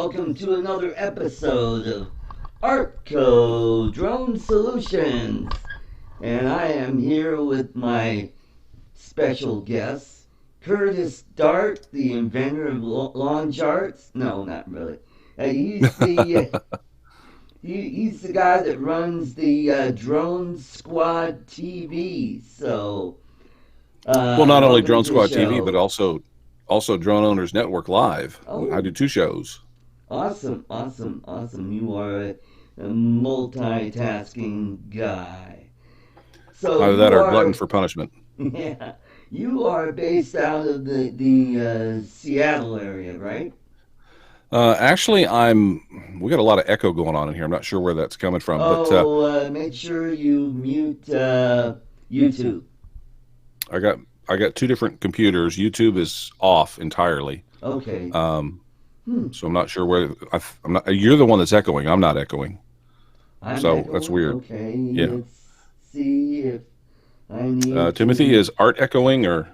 welcome to another episode of Artco Drone Solutions. And I am here with my special guest, Curtis Dart, the inventor of lawn charts. No, not really. He's the he's the guy that runs the Drone Squad TV. So, Well, not only welcome Drone to the Squad TV, but show. also Drone Owners Network Live. I Oh, do two shows. awesome, awesome, awesome. You are a multitasking guy. So Either that you or glutton are, for punishment. yeah, you are based out of the Seattle area, right? Actually, we got a lot of echo going on in here. I'm not sure where that's coming from, but Oh, make sure you mute YouTube. I got I got two different computers. YouTube is off entirely, Okay. um, Hmm. so I'm not sure where I'm not. You're the one that's echoing. I'm not echoing, I'm so that's echoing. weird. Okay. Yeah. Let's see if I need Timothy, to. is art echoing or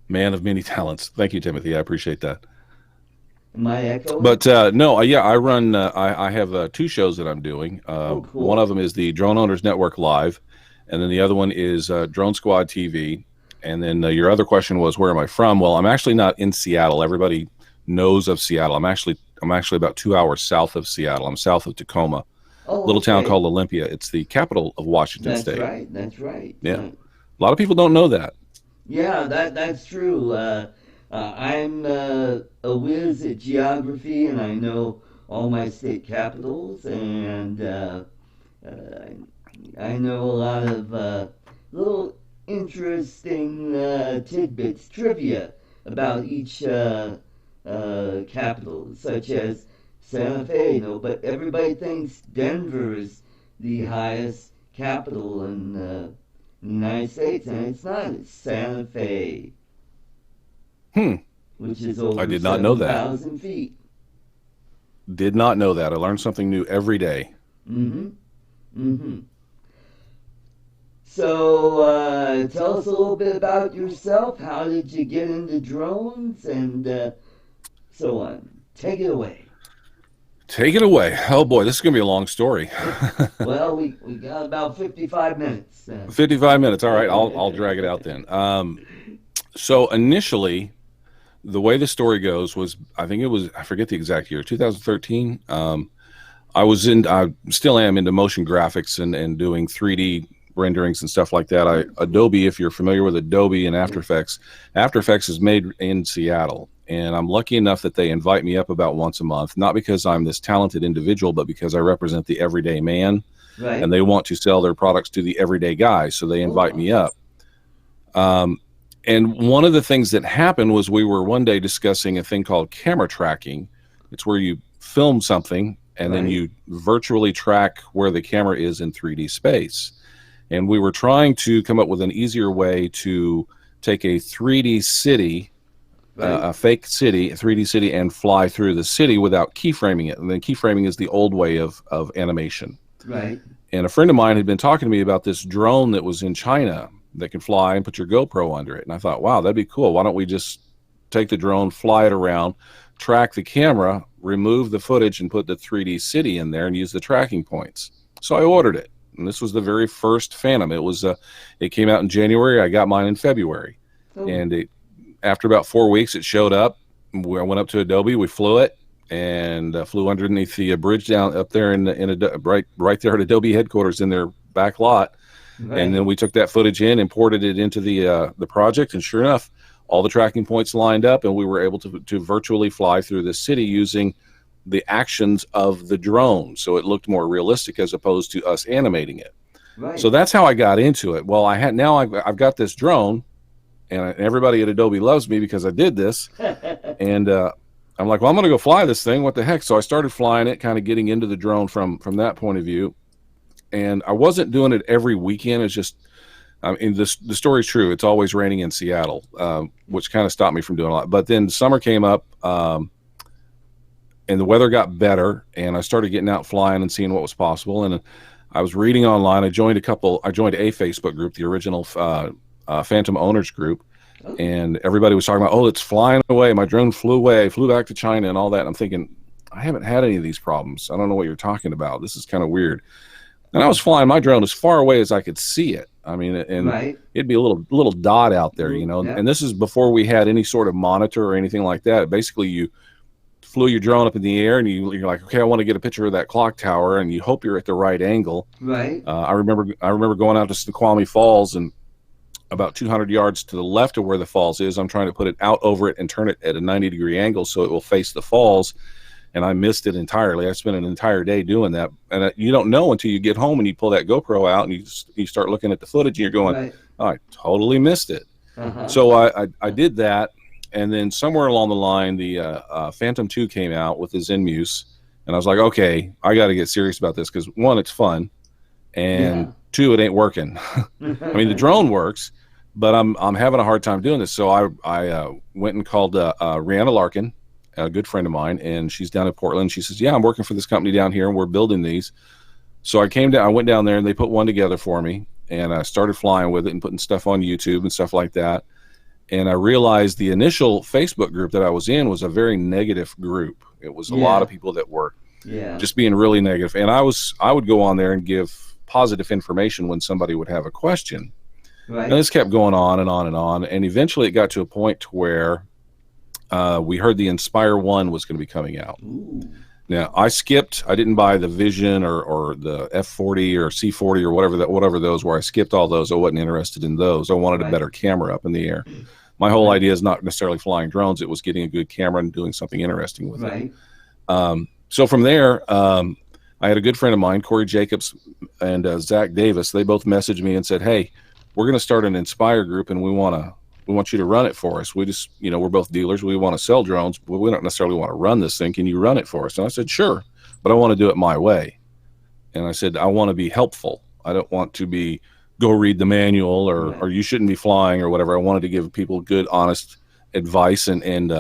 man of many talents? Thank you, Timothy. I appreciate that. Am I echoing? But no, yeah, I run. I have two shows that I'm doing. Oh, One cool. of them is the Drone Owners Network Live, and then the other one is Drone Squad TV. And then your other question was, where am I from? Well, I'm actually not in Seattle. Everybody knows of Seattle. I'm actually about 2 hours south of Seattle. I'm south of Tacoma, Oh, little town okay. called Olympia. It's the capital of Washington That's State. right. That's right. Yeah, a lot of people don't know that. Yeah, that's true. I'm a whiz at geography, and I know all my state capitals, and uh, I know a lot of little interesting tidbits, trivia about each capital, such as Santa Fe. But everybody thinks Denver is the highest capital in the United States, and it's not. It's Santa Fe, Hmm. which is I over did not know that. 7,000 feet. Did not know that. I learn something new every day. Mm-hmm. Mm-hmm. So, tell us a little bit about yourself. How did you get into drones and so on? Take it away. Take it away. Oh boy, this is gonna be a long story. Well, we got about 55 minutes. 55 minutes. All right, I'll drag it out then. So initially, the way the story goes was, I think it was, I forget the exact year, 2013. I still am into motion graphics and doing 3D renderings and stuff like that. Adobe, if you're familiar with Adobe and After Effects, After Effects is made in Seattle. And I'm lucky enough that they invite me up about once a month, not because I'm this talented individual, but because I represent the everyday man and Right? they want to sell their products to the everyday guy. So they Oh, invite me awesome. up. Um, and one of the things that happened was we were one day discussing a thing called camera tracking. It's where you film something and then Right? you virtually track where the camera is in 3D space. And we were trying to come up with an easier way to take a 3D city, Right? a fake city, a 3D city, and fly through the city without keyframing it. And then keyframing is the old way of animation. Right? And a friend of mine had been talking to me about this drone that was in China that can fly and put your GoPro under it. And I thought, wow, that'd be cool. Why don't we just take the drone, fly it around, track the camera, remove the footage, and put the 3D city in there and use the tracking points? So I ordered it. And this was the very first Phantom. It came out in January. I got mine in February. Oh, And after about 4 weeks, it showed up. I went up to Adobe. We flew it and flew underneath the bridge down up there right there at Adobe headquarters in their back lot. And then right? we took that footage in, imported it into the project, and sure enough, all the tracking points lined up, and we were able to virtually fly through the city using the actions of the drone, so it looked more realistic as opposed to us animating it. So Right? that's how I got into it. Well, I've got this drone, and everybody at Adobe loves me because I did this, and I'm like, well, I'm going to go fly this thing. What the heck? So I started flying it, kind of getting into the drone from that point of view. And I wasn't doing it every weekend. It's just, I mean, the story's true. It's always raining in Seattle, which kind of stopped me from doing a lot. But then summer came up, and the weather got better, and I started getting out flying and seeing what was possible. And I was reading online. I joined a Facebook group, the original Phantom Owners group, Oh, and everybody was talking about, oh, it's flying away. My drone flew away, flew back to China, and all that. And I'm thinking, I haven't had any of these problems. I don't know what you're talking about. This is kind of weird. And I was flying my drone as far away as I could see it. I mean, and Right. it'd be a little dot out there, you know. Yeah. And this is before we had any sort of monitor or anything like that. Basically, you flew your drone up in the air, and you're like, okay, I want to get a picture of that clock tower, and you hope you're at the right angle. Right. I remember going out to Snoqualmie Falls, and about 200 yards to the left of where the falls is, I'm trying to put it out over it and turn it at a 90-degree angle so it will face the falls. And I missed it entirely. I spent an entire day doing that, and you don't know until you get home and you pull that GoPro out and you start looking at the footage and you're going, Right. oh, I totally missed it. Uh-huh. So I did that, and then somewhere along the line, the Phantom 2 came out with his Inmuse, and I was like, okay, I got to get serious about this because one, it's fun, and Yeah. two, it ain't working. I mean, the drone works, but I'm having a hard time doing this. So I went and called Rihanna Larkin, a good friend of mine, and she's down in Portland. She says, yeah, I'm working for this company down here and we're building these. So I went down there and they put one together for me, and I started flying with it and putting stuff on YouTube and stuff like that. And I realized the initial Facebook group that I was in was a very negative group. It was a lot of people that were just being really negative. And I would go on there and give positive information when somebody would have a question. Right. And this kept going on and on and on. And eventually it got to a point where we heard the Inspire 1 was going to be coming out. Ooh. Now, I didn't buy the Vision or the F40 or C40 or whatever those were. I skipped all those. I wasn't interested in those. I wanted a better camera up in the air. My whole idea is not necessarily flying drones. It was getting a good camera and doing something interesting with it. So from there, I had a good friend of mine, Corey Jacobs and Zach Davis. They both messaged me and said, hey, we're going to start an Inspire group, and we want you to run it for us. We just, we're both dealers. We want to sell drones, but we don't necessarily want to run this thing. Can you run it for us? And I said, sure, but I want to do it my way. And I said, I want to be helpful. I don't want to be go read the manual or you shouldn't be flying or whatever. I wanted to give people good, honest advice and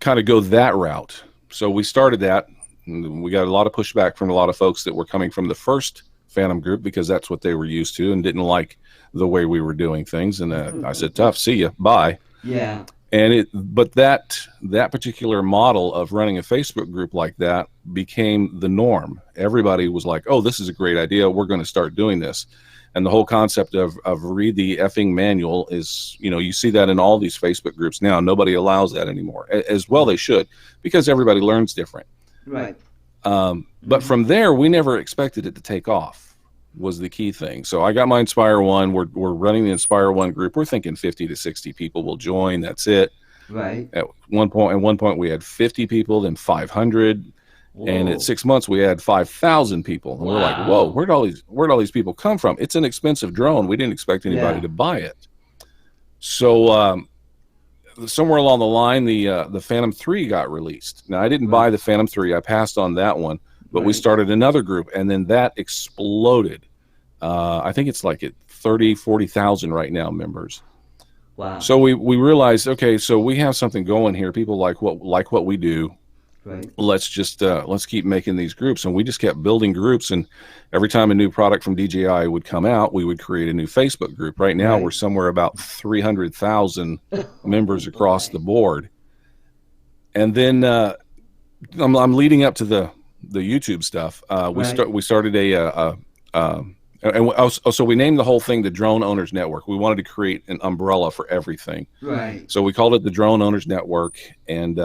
kind of go that route. So we started that. We got a lot of pushback from a lot of folks that were coming from the first Phantom group because that's what they were used to and didn't like the way we were doing things. And I said, tough, see ya, bye. Yeah. But that particular model of running a Facebook group like that became the norm. Everybody was like, oh, this is a great idea. We're going to start doing this. And the whole concept of read the effing manual is, you see that in all these Facebook groups now. Nobody allows that anymore. As well they should, because everybody learns different. Right. But from there, we never expected it to take off, was the key thing. So I got my Inspire 1. We're running the Inspire 1 group. We're thinking 50 to 60 people will join. That's it. Right. At one point, we had 50 people, then 500. Whoa. And at 6 months, we had 5,000 people. And we're like, whoa, where'd all these people come from? It's an expensive drone. We didn't expect anybody to buy it. So somewhere along the line, the Phantom 3 got released. Now, I didn't buy the Phantom 3. I passed on that one. But we started another group, and then that exploded. I think it's like at 30, 40,000 right now members. Wow. So we realized, okay, so we have something going here. People like what we do. Right. Let's keep making these groups. And we just kept building groups. And every time a new product from DJI would come out, we would create a new Facebook group. Right now, we're somewhere about 300,000 members across the board. And then I'm leading up to the YouTube stuff. We started so we named the whole thing the Drone Owners Network. We wanted to create an umbrella for everything. Right. So we called it the Drone Owners Network, and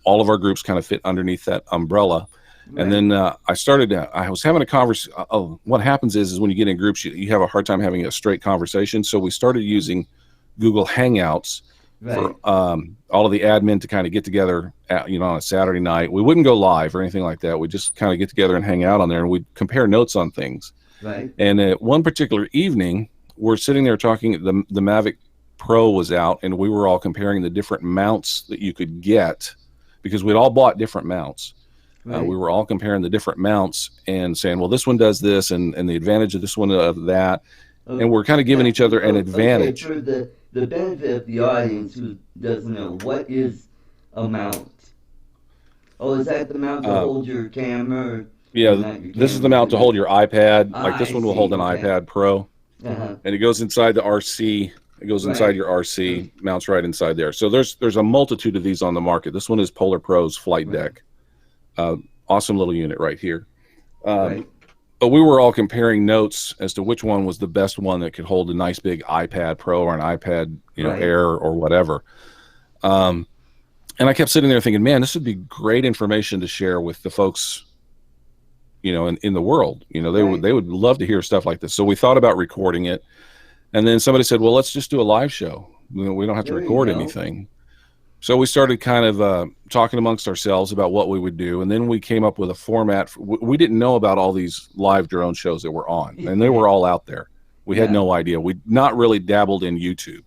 all of our groups kind of fit underneath that umbrella. Right. And then I was having a conversation. What happens is when you get in groups, you have a hard time having a straight conversation. So we started using Google Hangouts for all of the admin to kind of get together on a Saturday night. We wouldn't go live or anything like that. We just kind of get together and hang out on there, and we'd compare notes on things. Right. And one particular evening, we're sitting there talking. The Mavic Pro was out, and we were all comparing the different mounts that you could get because we'd all bought different mounts. Right. We were all comparing the different mounts and saying, well, this one does this and the advantage of this one of that. And we're kind of giving each other an advantage. Okay, for the benefit of the audience who doesn't know, what is a mount? Oh, is that the mount to hold your camera? Yeah, this is the mount to hold your iPad. Like this one will hold an iPad Pro. And it goes inside the RC. It goes inside your RC, mounts right inside there. So there's a multitude of these on the market. This one is Polar Pro's Flight Deck. Awesome little unit right here. Right. But we were all comparing notes as to which one was the best one that could hold a nice big iPad Pro or an iPad, Right. Air or whatever. Um, and I kept sitting there thinking, man, this would be great information to share with the folks, in the world. They would Right. they would love to hear stuff like this. So we thought about recording it, and then somebody said, well, let's just do a live show. We don't have to There you record go. anything. So we started kind of talking amongst ourselves about what we would do, and then we came up with a format. We didn't know about all these live drone shows that were on, and they were all out there. We had Yeah. no idea. We'd not really dabbled in YouTube.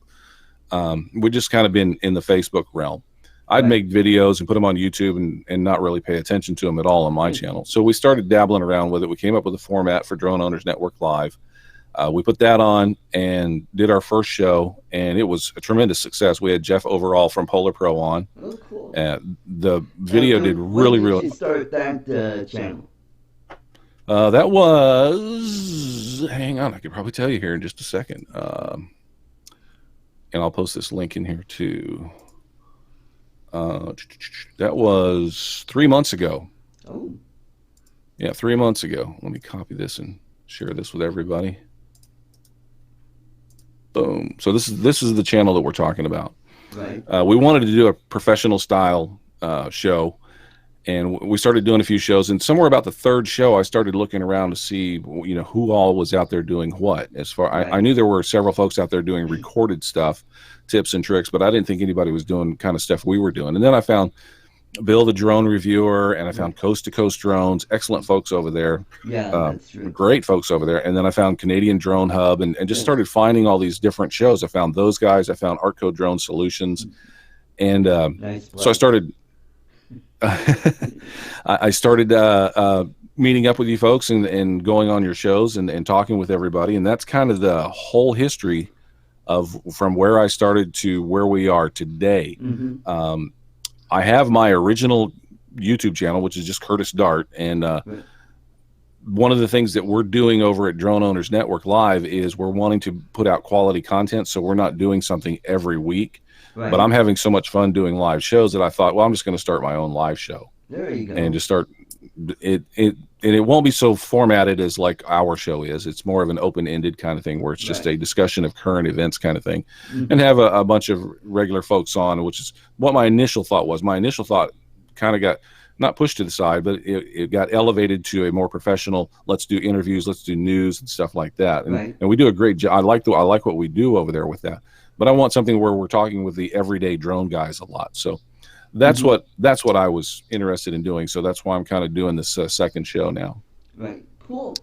We just kind of been in the Facebook realm. I'd Right. make videos and put them on YouTube and not really pay attention to them at all on my channel. So we started dabbling around with it. We came up with a format for Drone Owners Network Live. We put that on and did our first show, and it was a tremendous success. We had Jeff Overall from Polar Pro on. Oh, cool. The video did When really, did really. you start that channel? That was. Hang on, I could probably tell you here in just a second. And I'll post this link in here too. That was 3 months ago. Oh. Yeah, 3 months ago. Let me copy this and share this with everybody. Boom. So this is the channel that we're talking about. Right. We wanted to do a professional style show, and we started doing a few shows. And somewhere about the third show, I started looking around to see, who all was out there doing what. I knew there were several folks out there doing recorded stuff, tips and tricks, but I didn't think anybody was doing kind of stuff we were doing. And then I found Bill the drone reviewer, and I found Coast to Coast Drones, excellent folks over there. Yeah, that's true. Great folks over there. And then I found Canadian Drone Hub, and just started finding all these different shows. I found those guys. I found Artco Drone Solutions. And Nice so I started I started meeting up with you folks and going on your shows and talking with everybody. And that's kind of the whole history of from where I started to where we are today. Mm-hmm. I have my original YouTube channel, which is just Curtis Dart. And Right. one of the things that we're doing over at Drone Owners Network Live is we're wanting to put out quality content. So we're not doing something every week, Right. but I'm having so much fun doing live shows that I thought, well, I'm just going to start my own live show. There you go. And just start it. And it won't be so formatted as like our show is. It's more of an open-ended kind of thing where it's just Right. a discussion of current events kind of thing, Mhm. and have a bunch of regular folks on, which is what my initial thought was. My initial thought kind of got not pushed to the side, but it got elevated to a more professional, let's do interviews, let's do news and stuff like that. And, Right. and we do a great job. I like what we do over there with that, but I want something where we're talking with the everyday drone guys a lot. So that's Mhm. what I was interested in doing. So that's why I'm kind of doing this second show now. Right. Cool.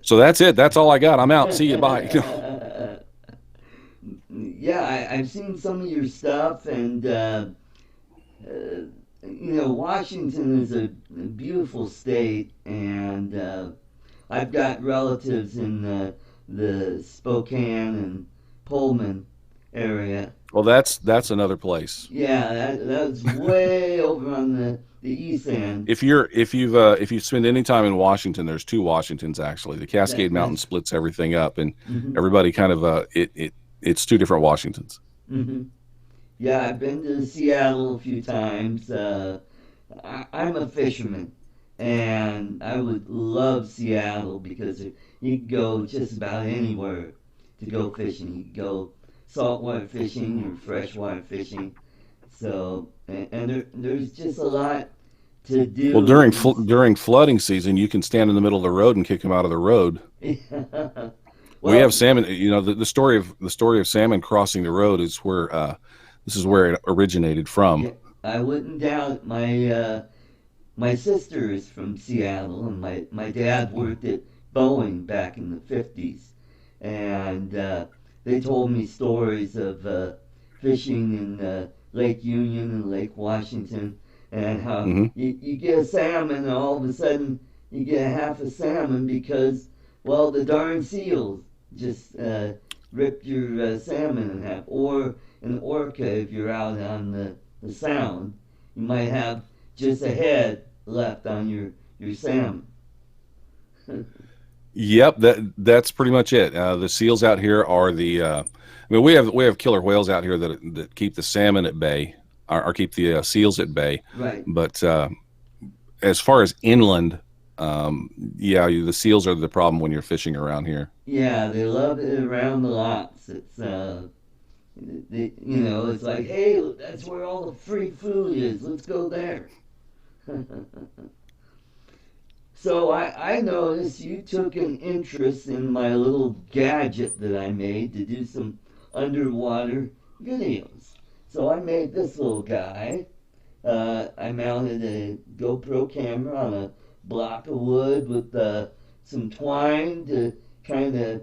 So that's it. That's all I got. I'm out. See you. Bye. Yeah, I've seen some of your stuff, and Washington is a beautiful state, and I've got relatives in the Spokane and Pullman area. Well, that's another place. Yeah, that's way over on the east end. If you spend any time in Washington, there's two Washingtons actually. The Cascade Mountain splits everything up, and Mhm. everybody kind of it's two different Washingtons. Mhm. Yeah, I've been to Seattle a few times. I'm a fisherman, and I would love Seattle because you can go just about anywhere to go fishing. You can go saltwater fishing or freshwater fishing. So, and there's just a lot to do. Well, during flooding season, you can stand in the middle of the road and kick them out of the road. We have salmon. The story of salmon crossing the road is where this is where it originated from. Yeah, I wouldn't doubt it. My sister is from Seattle, and my dad worked at Boeing back in the 50s, and they told me stories of fishing in Lake Union and Lake Washington, and how you get a salmon, and all of a sudden you get half a salmon because, well, the darn seals just ripped your salmon in half. Or an orca, if you're out on the sound, you might have just a head left on your salmon. Yep, that's pretty much it. The seals out here are we have killer whales out here that keep the salmon at bay. or keep the seals at bay. Right. But as far as inland, yeah, the seals are the problem when you're fishing around here. Yeah, they love it around the lots. It's it's like, hey, that's where all the free food is. Let's go there. So I noticed you took an interest in my little gadget that I made to do some underwater videos. So I made this little guy. I mounted a GoPro camera on a block of wood with some twine to kind of,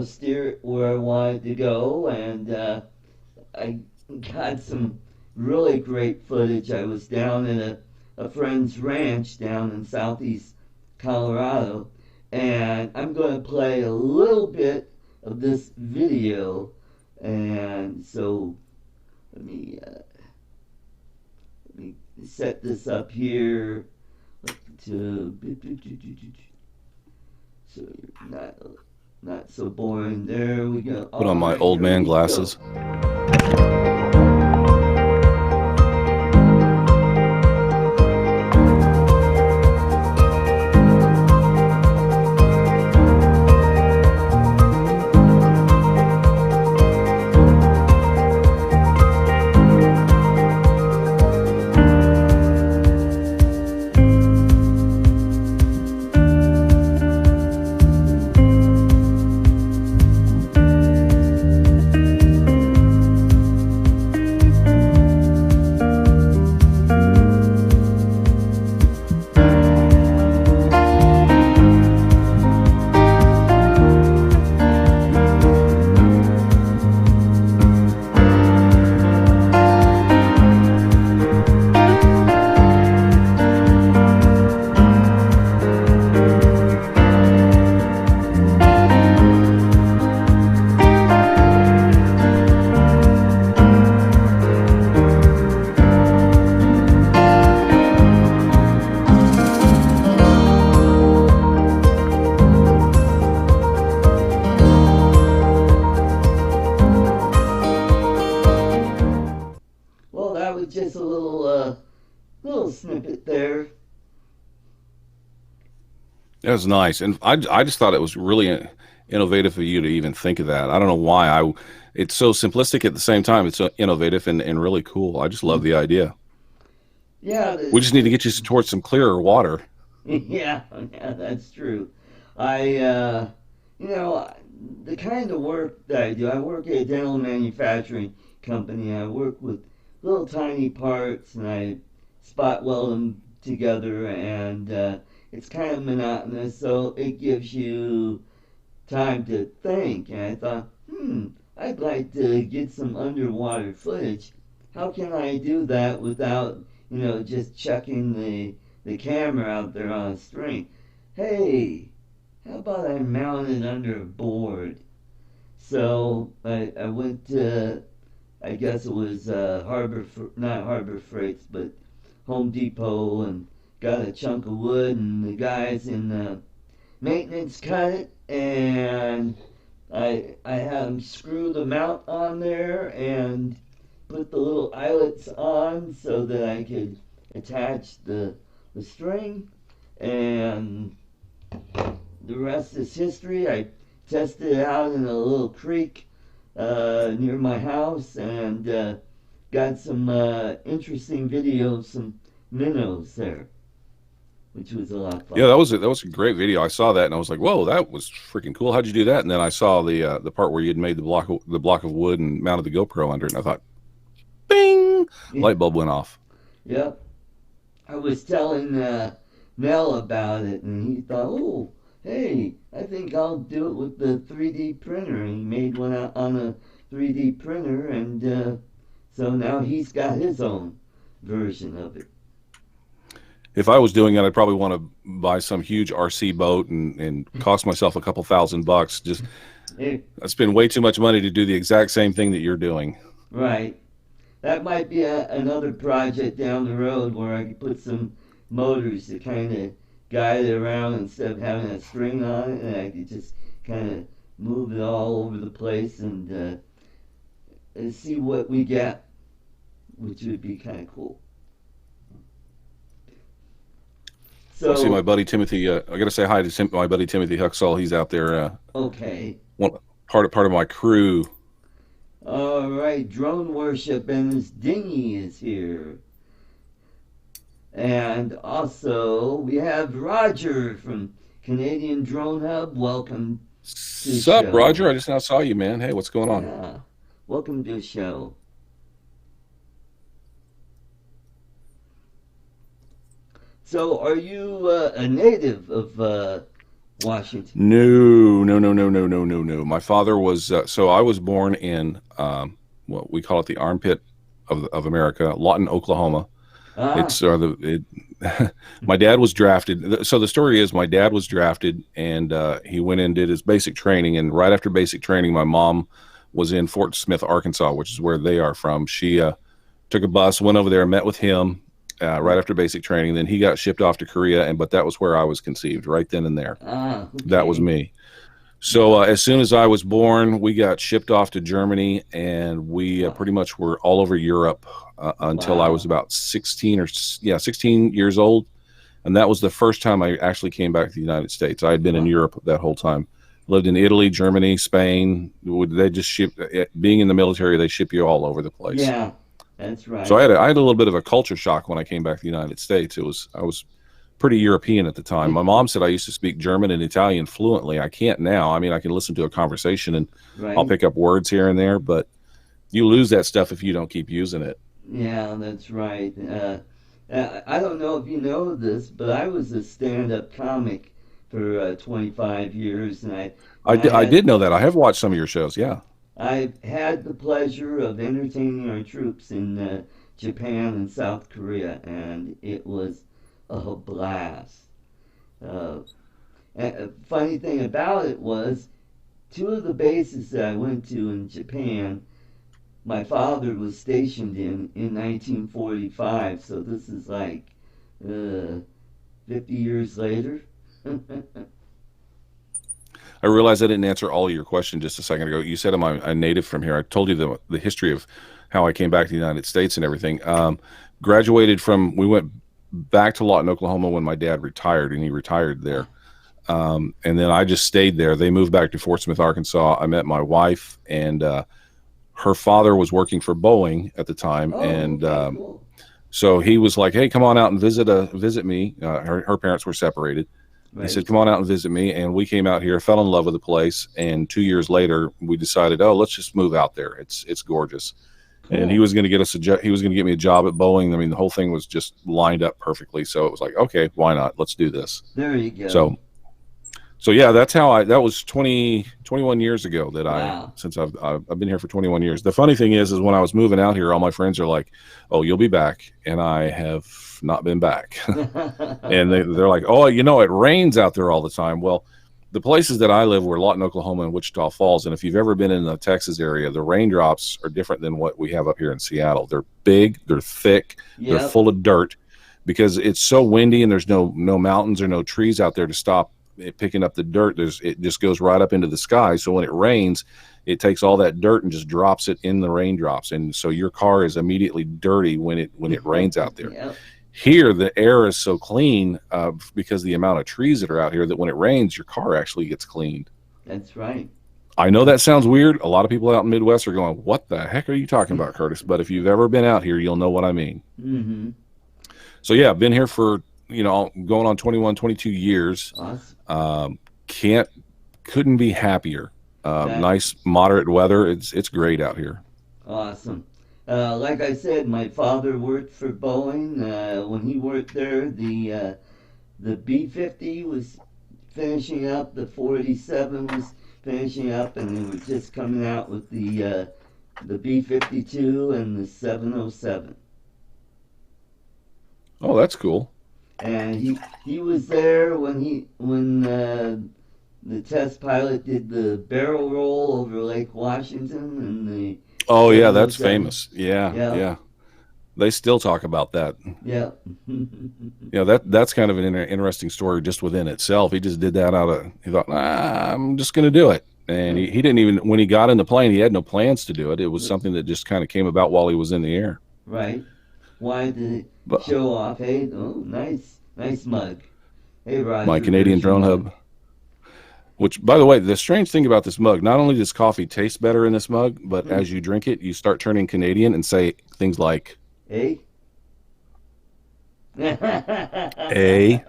steer it where I wanted to go. And I got some really great footage. I was down at a friend's ranch down in southeast Colorado, and I'm going to play a little bit of this video. And so let me set this up here to so you're not so boring. There we go. Put on All my right, old here man we glasses. go. Well, that was just a little snippet there. That was nice, and I just thought it was really innovative for you to even think of that. I don't know why. It's so simplistic at the same time. It's so innovative and really cool. I just love the idea. Yeah, We just need to get you towards some clearer water. yeah, that's true. I, you know, the kind of work that I do, I work at a dental manufacturing company. I work with little tiny parts and I spot weld them together, and it's kind of monotonous, so it gives you time to think. And I thought, I'd like to get some underwater footage. How can I do that without, just chucking the camera out there on a string? Hey, how about I mount it under a board? So I went to, I guess it was not Harbor Freights, but Home Depot, and got a chunk of wood, and the guys in maintenance cut it, and I had them screw the mount on there and put the little eyelets on so that I could attach the string, and the rest is history. I tested it out in a little creek near my house, and got some interesting video of some minnows there, which was a lot of fun. Yeah, that was a great video. I saw that and I was like, "Whoa, that was freaking cool! How'd you do that?" And then I saw the part where you had made the block of wood and mounted the GoPro under it, and I thought, "Bing!" Light bulb went off. Yep. I was telling Mel about it, and he thought, oh, hey, I think I'll do it with the 3D printer. And he made one out on a 3D printer, and so now he's got his own version of it. If I was doing it, I'd probably want to buy some huge RC boat and cost myself a couple $1,000. Just I spend way too much money to do the exact same thing that you're doing. Right. That might be another project down the road where I could put some motors to kind of guide it around instead of having a string on it, and I could just kind of move it all over the place and see what we get. which would be kind of cool. I see my So, buddy Timothy. I got to say hi to my buddy Timothy Huxall. He's out there. okay. One part of my crew. All right, drone worship and his dinghy is here. And also, we have Roger from Canadian Drone Hub. Welcome to the Sup, Roger? show. I just now saw you, man. Hey, what's going on? Yeah, welcome to the show. So, are you a native of Washington? No, no, no, no, no, no, no, no. My father was so I was born in what we call it the armpit of America, Lawton, Oklahoma. Ah, It's my dad was drafted. So the story is my dad was drafted, and he went and did his basic training. And right after basic training, my mom was in Fort Smith, Arkansas, which is where they are from. She took a bus, went over there, met with him right after basic training. Then he got shipped off to Korea, but that was where I was conceived, right then and there. That was okay. me. So as soon as I was born, we got shipped off to Germany, and we Wow. pretty much were all over Europe until I was Wow. about 16 or 16 years old, and that was the first time I actually came back to the United States. I had been in Wow. Europe that whole time. Lived in Italy, Germany, Spain. They just ship being in the military, they ship you all over the place. Yeah, that's So right. I had a little bit of a culture shock when I came back to the United States. I was pretty European at the time. My mom said I used to speak German and Italian fluently. I can't now. I mean, I can listen to a conversation and I'll Right? pick up words here and there, but you lose that stuff if you don't keep using it. Yeah, that's right. I don't know if you know this, but I was a stand-up comic for 25 years, and I did know that. I have watched some of your shows. Yeah. I had the pleasure of entertaining our troops in Japan and South Korea, and it was a blast. Uh, Funny thing about it was, two of the bases that I went to in Japan, my father was stationed in 1945, so this is like uh, 50 years later. I realize I didn't answer all of your question just a second ago. You said I'm a native from here. I told you the history of how I came back to the United States and everything. Graduated from, we went back to Lawton, Oklahoma when my dad retired, and he retired there. Ah, And then I just stayed there. They moved back to Fort Smith, Arkansas. I met my wife, and her father was working for Boeing at the time, oh, and okay, cool. so he was like, "Hey, come on out and visit me." Her parents were separated. He said, Right. "Come on out and visit me," and we came out here, fell in love with the place, and 2 years later, we decided, "Oh, let's just move out there. It's gorgeous." And he Cool. was going to get he was going to get me a job at Boeing. I mean, the whole thing was just lined up perfectly. So it was like, okay, why not? Let's do this. There you go. So yeah, that's how that was 21 years ago that Wow. since I've been here for 21 years. The funny thing is when I was moving out here, all my friends are like, "Oh, you'll be back," and I have not been back. And they're like, "Oh, it rains out there all the time." Well, the places that I live were Lawton, Oklahoma, and Wichita Falls. And if you've ever been in the Texas area, the raindrops are different than what we have up here in Seattle. They're big, they're thick, they're Yep. full of dirt because it's so windy and there's no mountains or no trees out there to stop it picking up the dirt. It just goes right up into the sky. So when it rains, it takes all that dirt and just drops it in the raindrops. And so your car is immediately dirty when it rains out there. Yep. Here, the air is so clean because of the amount of trees that are out here that when it rains, your car actually gets cleaned. That's right. I know that sounds weird. A lot of people out in the Midwest are going, "What the heck are you talking about, Curtis?" But if you've ever been out here, you'll know what I mean. Mm-hmm. So yeah, I've been here for, going on 21, 22 years. Awesome. Um, can't, couldn't be happier. That Nice, moderate weather. It's great out here. awesome. Like I said, my father worked for Boeing. When he worked there, the B-50 was finishing up, the 487 was finishing up, and they were just coming out with the B-52 and the 707. Oh, that's cool. And he was there when the test pilot did the barrel roll over Lake Washington and the Oh yeah, that's 707. famous. Yeah, Yeah, yeah. They still talk about that. yeah. Yeah, that's kind of an interesting story just within itself. He just did that he thought, I'm just going to do it. And he didn't even, when he got in the plane, he had no plans to do it. It was something that just kind of came about while he was in the air. Right. Wanted to But show off. Hey, oh, nice mug. Hey, my Roger, Canadian there's your drone mug. hub, which, by the way, the strange thing about this mug, not only does coffee taste better in this mug, but Hmm. as you drink it, you start turning Canadian and say things like Hey. "a."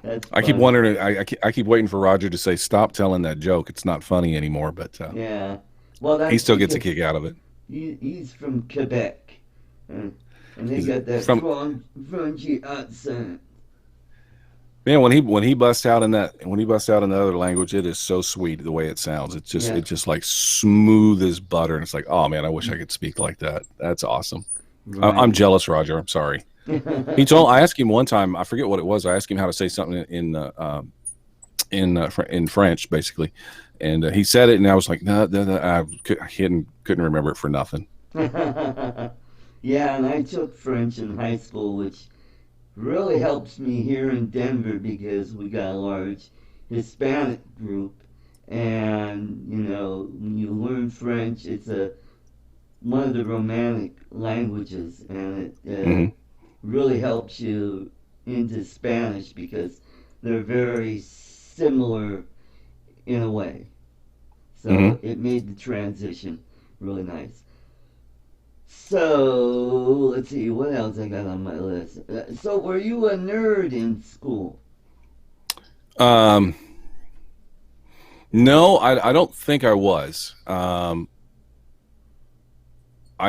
That's I keep funny. wondering. I keep waiting for Roger to say, "Stop telling that joke. It's not funny anymore." But Yeah. Well, he that's still gets a because kick out of it. he's from Quebec, and they He's got that from Frenchy accent. man when he busts out in the other language, it is so sweet the way it sounds. Yeah. It's just like smooth as butter, and it's like, oh man, I wish I could speak like that. That's awesome. I'm Right. jealous, Roger. I'm sorry. I asked him one time. I forget what it was. I asked him how to say something in French, basically, and he said it, and I was like, no, no, no. Couldn't remember it for nothing. Yeah, and I took French in high school, which really helps me here in Denver because we got a large Hispanic group. And, when you learn French, it's one of the Romantic languages, and it Hmm. really helps you into Spanish because they're very similar in a way. Hmm. So it made the transition really nice. So let's see what else I got on my list. So were you a nerd in school? Um, no, I don't think I was. I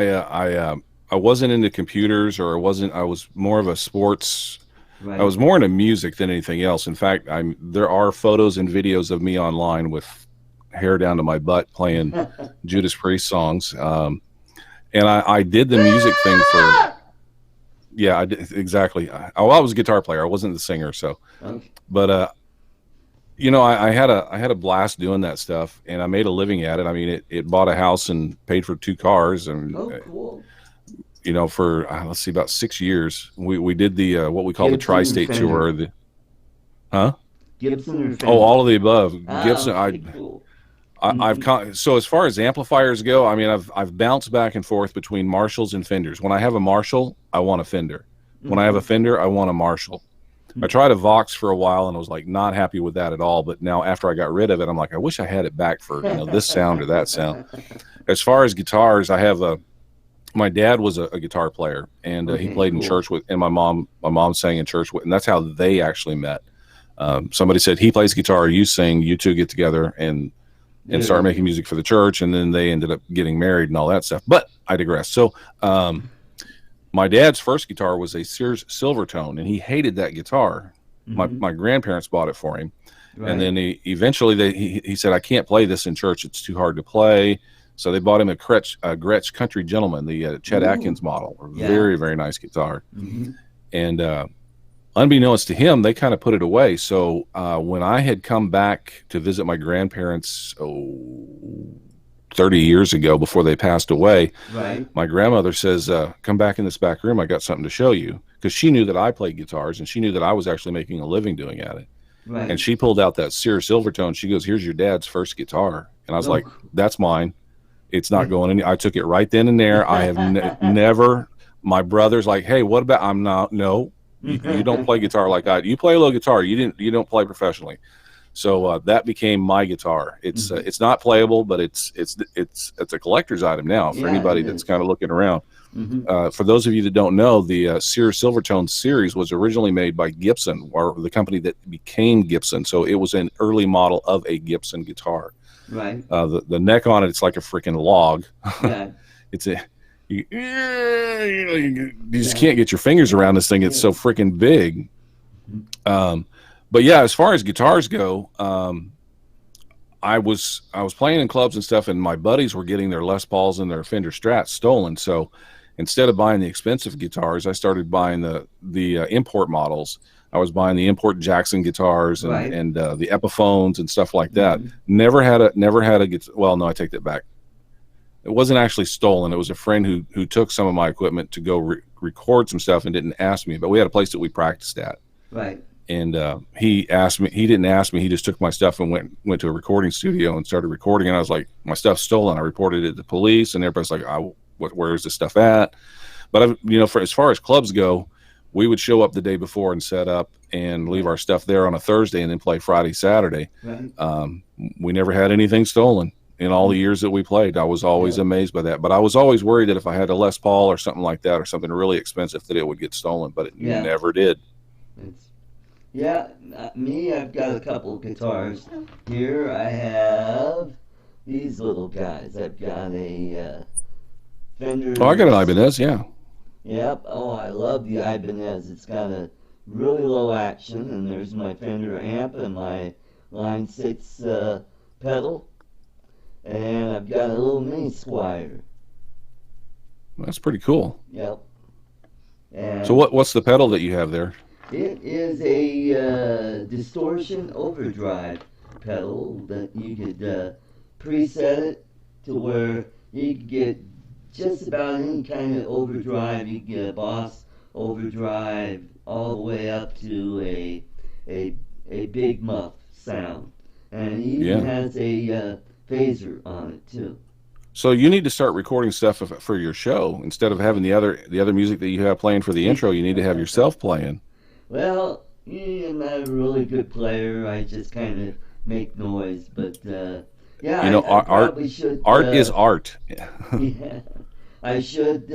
uh, I uh, I wasn't into computers, or I wasn't. I was more of a sports. I Right. was more into music than anything else. In fact, there are photos and videos of me online with hair down to my butt playing Judas Priest songs. And I did the music thing for, yeah, I did exactly. I was a guitar player. I wasn't the singer, so Okay. but I had a blast doing that stuff, and I made a living at it. I mean, it bought a house and paid for two cars, and Oh, cool. for let's see, about 6 years, we did the what we call the Gibson or tri-state tour. Fender? Huh? Gibson or Oh, Fender? all of the above. Ah, Gibson. okay, cool. I've Hmm. so as far as amplifiers go, I mean, I've bounced back and forth between Marshalls and Fenders. When I have a Marshall, I want a Fender. When I have a Hmm. Fender, I want a Marshall. I tried a Vox for a while and I was like not happy with that at all. But now after I got rid of it, I'm like, I wish I had it back for this sound or that sound. As far as guitars, I have a my dad was a guitar player, and he Okay, played in cool. church with, and my mom sang in church with, and that's how they actually met. Somebody said, he plays guitar, you sing, you two get together and start Yeah. making music for the church, and then they ended up getting married and all that stuff. But I digress. So um, my dad's first guitar was a Sears Silvertone, and he hated that guitar. My Hmm. my grandparents bought it for him, and Right. then he said, I can't play this in church, it's too hard to play. So they bought him a Gretsch Country Gentleman, the Chet Ooh. Atkins model, a Yeah. very very nice guitar. Hmm. And unbeknownst to him, they kind of put it away. So when I had come back to visit my grandparents, 30 years ago, before they passed away, Right. my grandmother says, come back in this back room. I got something to show you. Because she knew that I played guitars, and she knew that I was actually making a living doing it. And Right. she pulled out that Sears Silvertone. She goes, here's your dad's first guitar. And I was like, Oh. that's mine. It's not going any. I took it right then and there. I have never. My brother's like, hey, what about? I'm not. No, you don't play guitar like I. You play a little guitar. You didn't. You don't play professionally. So that became my guitar. Hmm. It's not playable, but it's a collector's item now for Yeah, it anybody that's is. kind of looking around. Hmm. For those of you that don't know, the Sears Silvertone series was originally made by Gibson, or the company that became Gibson. So it was an early model of a Gibson guitar. Right. The neck on it's like a freaking log. Yeah. It's a you just Yeah. can't get your fingers around this thing. It's Yeah. so freaking big. Um, but yeah, as far as guitars go, I was playing in clubs and stuff, and my buddies were getting their Les Pauls and their Fender Strats stolen. So instead of buying the expensive guitars, I started buying the import models. I was buying the import Jackson guitars and Right. the Epiphones and stuff like that. Hmm. Never had a guitar. Well, no, I take that back. It wasn't actually stolen. It was a friend who took some of my equipment to go record some stuff and didn't ask me. But we had a place that we practiced at, Right. and he asked me. He didn't ask me. He just took my stuff and went to a recording studio and started recording. And I was like, my stuff's stolen. I reported it to the police, and everybody's like, where's this stuff at. But for as far as clubs go, we would show up the day before and set up and leave Right. our stuff there on a Thursday and then play Friday, Saturday. Right. Um, we never had anything stolen in all the years that we played. I was always Yeah. amazed by that. But I was always worried that if I had a Les Paul or something like that or something really expensive that it would get stolen, but it Yeah. never did. It's yeah. Me, I've got a couple of guitars here. I have these little guys. I've got a Oh, I got Fender. an Ibanez, yeah. Yep. Oh, I love the Ibanez. It's got a really low action, and there's my Fender amp and my Line 6 pedal, and I've got a little mini Squire. That's pretty cool. Yep. So And what's the pedal that you have there? it is a distortion overdrive pedal that you could preset it to where you could get just about any kind of overdrive. You could get a Boss overdrive all the way up to a a big muff sound, and it even Yeah. has a phaser on it too. So you need to start recording stuff for your show instead of having the other music that you have playing for the intro. You need to have yourself playing. Well, I'm not a really good player. I just kind of make noise, but yeah, You know, I art probably should. art is art. Yeah, I should,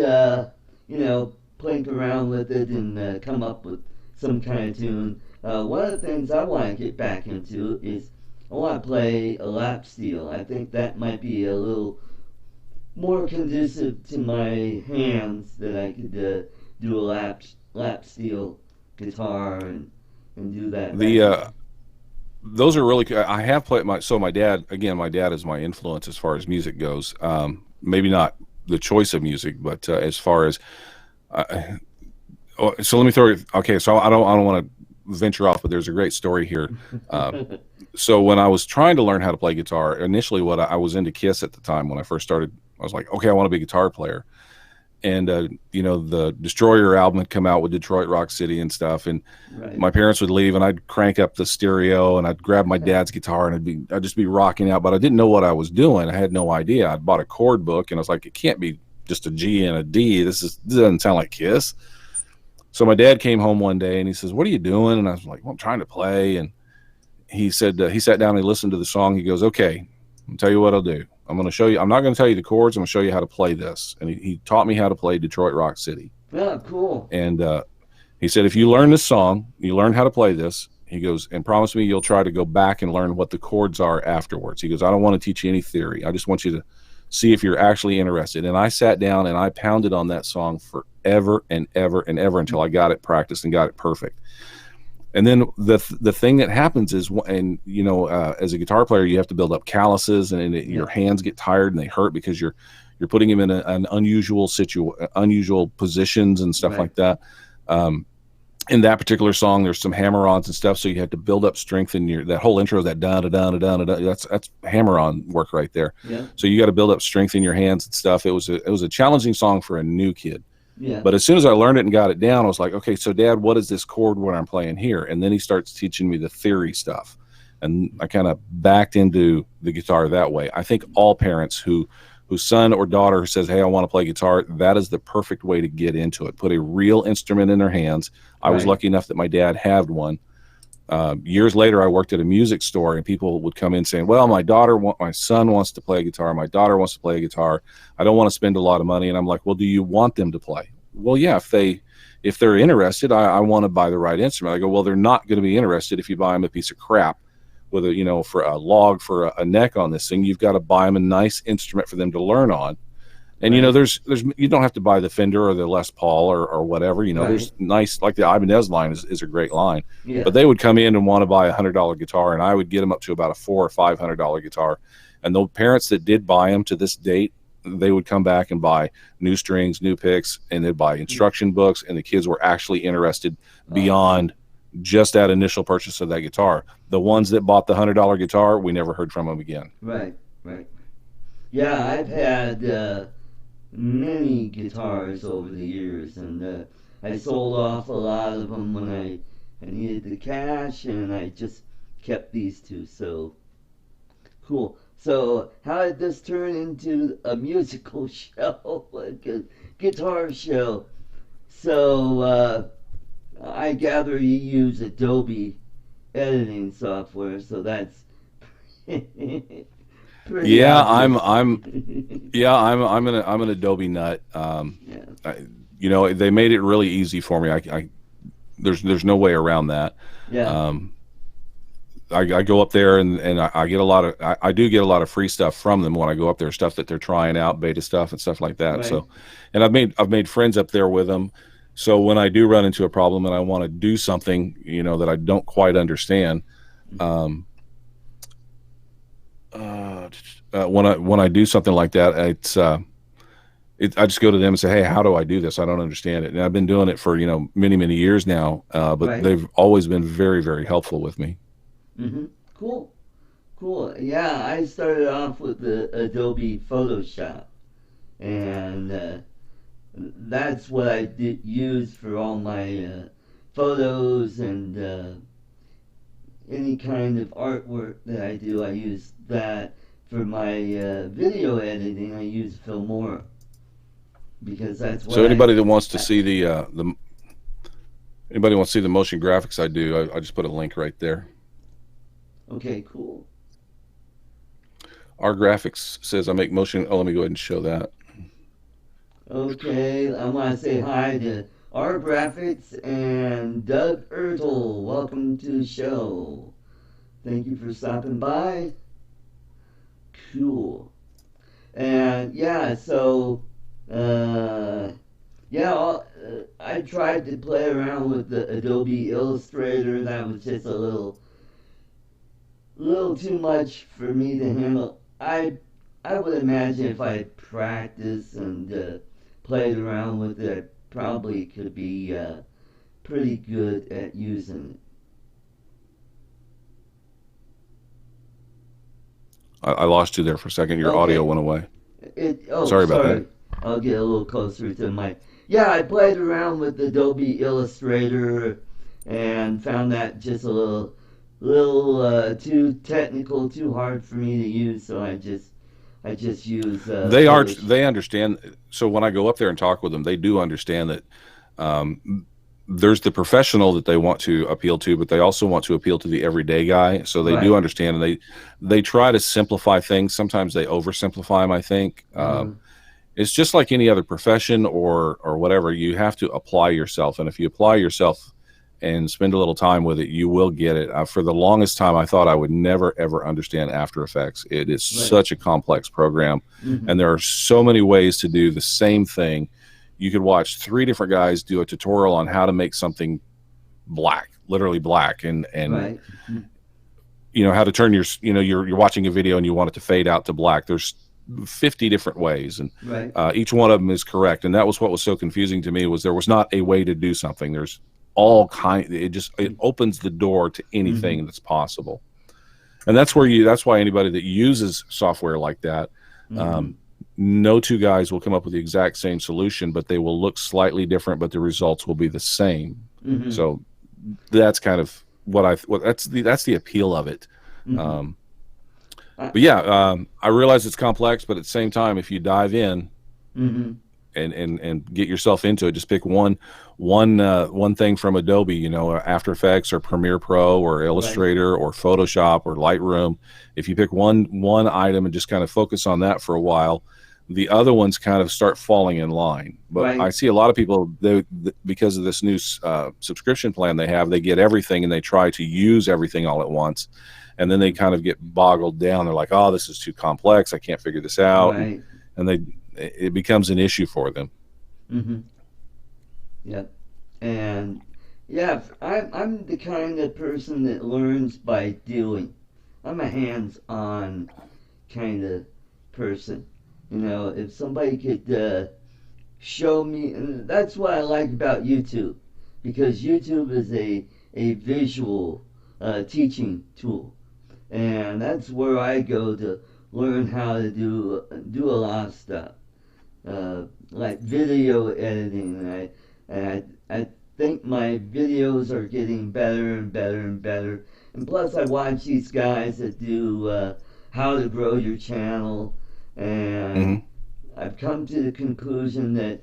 plink around with it and come up with some kind of tune. One of the things I want to get back into is I want to play a lap steel. I think that might be a little more conducive to my hands that I could do a lap steel guitar and do that back The in. those are really good. I have played my dad, again, my dad is my influence as far as music goes. Maybe not the choice of music, but as far as uh, so let me throw it. Okay, so I don't want to venture off, but there's a great story here. Uh, so when I was trying to learn how to play guitar, initially what I was into Kiss at the time when I first started. I was like, okay, I want to be a guitar player. And the Destroyer album had come out with Detroit Rock City and stuff, and Right. my parents would leave and I'd crank up the stereo and I'd grab my dad's guitar and I'd just be rocking out, but I didn't know what I was doing. I had no idea. I'd bought a chord book and I was like, it can't be just a G and a D. This doesn't sound like Kiss. So my dad came home one day and he says, what are you doing? And I was like, well, I'm trying to play. And he said, he sat down and he listened to the song. He goes, okay, I'll tell you what I'll do. I'm going to show you. I'm not going to tell you the chords. I'm going to show you how to play this. And he taught me how to play Detroit Rock City. Oh, cool. And he said, if you learn this song, you learn how to play this. He goes, and promise me you'll try to go back and learn what the chords are afterwards. He goes, I don't want to teach you any theory. I just want you to see if you're actually interested. And I sat down and I pounded on that song forever and ever and ever until I got it practiced and got it perfect. And then the thing that happens is, and as a guitar player, you have to build up calluses, and Yeah. your hands get tired and they hurt because you're putting them in an unusual positions and stuff Right. like that. Um, in that particular song, there's some hammer-ons and stuff, so you have to build up strength in that whole intro. That da da da da da da. That's hammer-on work right there. Yeah. So you got to build up strength in your hands and stuff. It was a challenging song for a new kid. Yeah. But as soon as I learned it and got it down, I was like, okay, so Dad, what is this chord what I'm playing here? And then he starts teaching me the theory stuff. And I kind of backed into the guitar that way. I think all parents whose son or daughter says, hey, I want to play guitar, that is the perfect way to get into it. Put a real instrument in their hands. I was Right. lucky enough that my dad had one. Years later, I worked at a music store, and people would come in saying, well, my son wants to play guitar. My daughter wants to play guitar. I don't want to spend a lot of money. And I'm like, well, do you want them to play? Well, yeah, if they're interested, I want to buy the right instrument. I go, well, they're not going to be interested if you buy them a piece of crap with for a log for a neck on this thing. You've got to buy them a nice instrument for them to learn on. And Right. there's you don't have to buy the Fender or the Les Paul or whatever. Right. There's nice, like the Ibanez line is a great line. Yeah. But they would come in and want to buy $100 guitar, and I would get them up to about a $400 or $500 guitar. And the parents that did buy them to this date, they would come back and buy new strings, new picks, and they'd buy instruction books. And the kids were actually interested beyond just that initial purchase of that guitar. The ones that bought the $100 guitar, we never heard from them again. Right. Right. Yeah, I've had many guitars over the years, and I sold off a lot of them when I needed the cash, and I just kept these two. So cool. So how did this turn into a musical show, a guitar show? So I gather you use Adobe editing software, so that's pretty Yeah, obvious. I'm an Adobe nut. Yeah, They made it really easy for me. There's no way around that. yeah, Um, I go up there and I get a lot of I do get a lot of free stuff from them when I go up there, stuff that they're trying out, beta stuff and stuff like that. right. So, and I've made friends up there with them. So when I do run into a problem and I want to do something, that I don't quite understand, um, uh, when I do something like that, I just go to them and say, hey, how do I do this? I don't understand it. And I've been doing it for many many years now, but Right. they've always been very very helpful with me. Mm-hmm. Cool. Cool. Yeah, I started off with the Adobe Photoshop, and that's what I did use for all my photos and any kind of artwork that I do. I use that for my video editing. I use Filmora because that's what So anybody that wants to I see the anybody wants to see the motion graphics I do, I just put a link right there. okay, cool. Our graphics says I make motion. Oh, let me go ahead and show that. Okay, I want to say hi to our graphics and Doug Ertel. Welcome to the show. Thank you for stopping by. Cool. And yeah, so uh, yeah, I tried to play around with the Adobe Illustrator. That was just a little too much for me to handle. I would imagine if I practiced and played around with it, I probably could be pretty good at using I lost you there for a second. it. Your audio Okay. went away. Oh, Sorry about that. sorry. I'll get a little closer to the mic. Yeah, I played around with Adobe Illustrator and found that just a little too technical, too hard for me to use. So I just use Photoshop. They understand. So when I go up there and talk with them, they do understand that um, there's the professional that they want to appeal to, but they also want to appeal to the everyday guy. So they do Right. understand, and they try to simplify things. Sometimes they oversimplify them, I think. Uh-huh. It's just like any other profession or whatever. You have to apply yourself, and if you apply yourself and spend a little time with it, you will get it. For the longest time, I thought I would never ever understand After Effects. It is Right. such a complex program, Mm-hmm. and there are so many ways to do the same thing. You could watch three different guys do a tutorial on how to make something black, literally black, and Right. how to turn you're watching a video and you want it to fade out to black. There's 50 different ways, and Right. each one of them is correct. And that was what was so confusing to me, was there was not a way to do something. There's all kind. It opens the door to Mm-hmm. anything that's possible, and that's why anybody that uses software like that, Mm-hmm. um, no two guys will come up with the exact same solution, but they will look slightly different, but the results will be the same. Mm-hmm. So that's kind of what that's the appeal of it. Mm-hmm. Um, Uh, but yeah, I realize it's complex, but at the same time, if you dive in mm-hmm. and get yourself into it, just pick one thing from Adobe, After Effects or Premiere Pro or Right. Illustrator or Photoshop or Lightroom. If you pick one item and just kind of focus on that for a while, the other ones kind of start falling in line. But I Right. see a lot of people, because of this new subscription plan they have, they get everything and they try to use everything all at once, and then they kind of get boggled down. They're like, "Oh, this is too complex. I can't figure this out," Right. and it becomes an issue for them. Mm-hmm. Yep. And yeah, I'm the kind of person that learns by doing. I'm a hands-on kind of person. If somebody could show me, and that's what I like about YouTube, because YouTube is a visual teaching tool, and that's where I go to learn how to do a lot of stuff, like video editing. And I think my videos are getting better and better and better. And plus, I watch these guys that do how to grow your channel, and Hmm. I've come to the conclusion that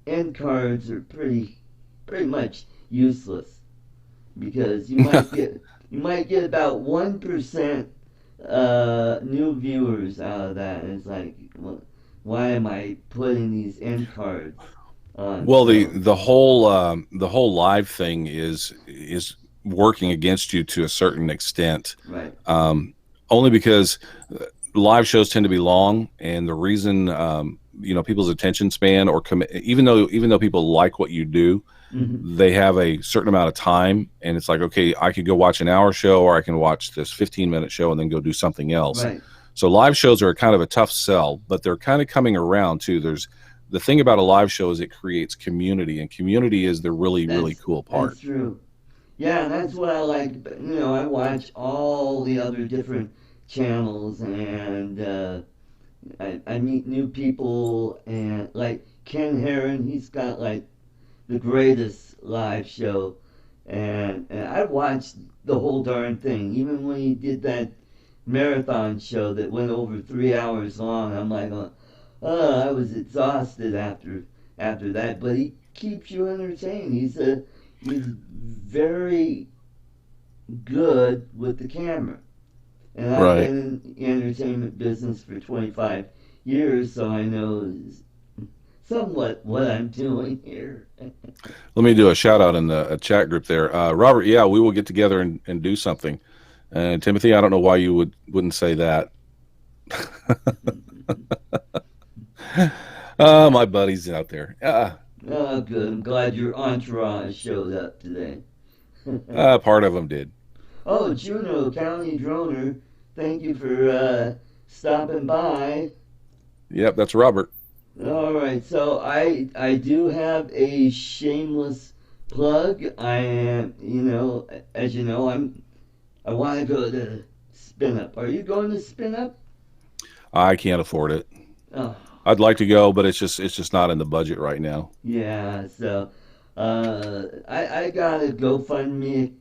end cards are pretty much useless because you might get about 1% new viewers out of that. And it's like, well, why am I putting these end cards on? Well, the So the whole the whole live thing is working against you to a certain extent, right, um, only because live shows tend to be long, and the reason people's attention span or even though people like what you do, hmm they have a certain amount of time, and it's like, okay, I could go watch an hour show, or I can watch this 15-minute show and then go do something else. right. So live shows are kind of a tough sell, but they're kind of coming around too. There's the thing about a live show is it creates community, and community is the really, really cool part. That's true. Yeah, and that's what I like. I watch all the other different channels, and I meet new people, and like Ken Heron, he's got like the greatest live show, and I watched the whole darn thing, even when he did that marathon show that went over 3 hours long. I'm like, I was exhausted after that, but he keeps you entertained. He's very good with the camera. And I've Right. been in the entertainment business for 25 years, so I know somewhat what I'm doing here. Let me do a shout out in the chat group there. Robert, yeah, we will get together and do something. And Timothy, I don't know why you wouldn't say that. My buddy's out there. Oh, good. I'm glad your entourage showed up today. Part of them did. Oh, Juneau County Droner, thank you for stopping by. Yep, that's Robert. All right, so I do have a shameless plug. I am, as you know, I want to go to Spin Up. Are you going to Spin Up? I can't afford it. Oh, I'd like to go, but it's just not in the budget right now. yeah. So, I got a GoFundMe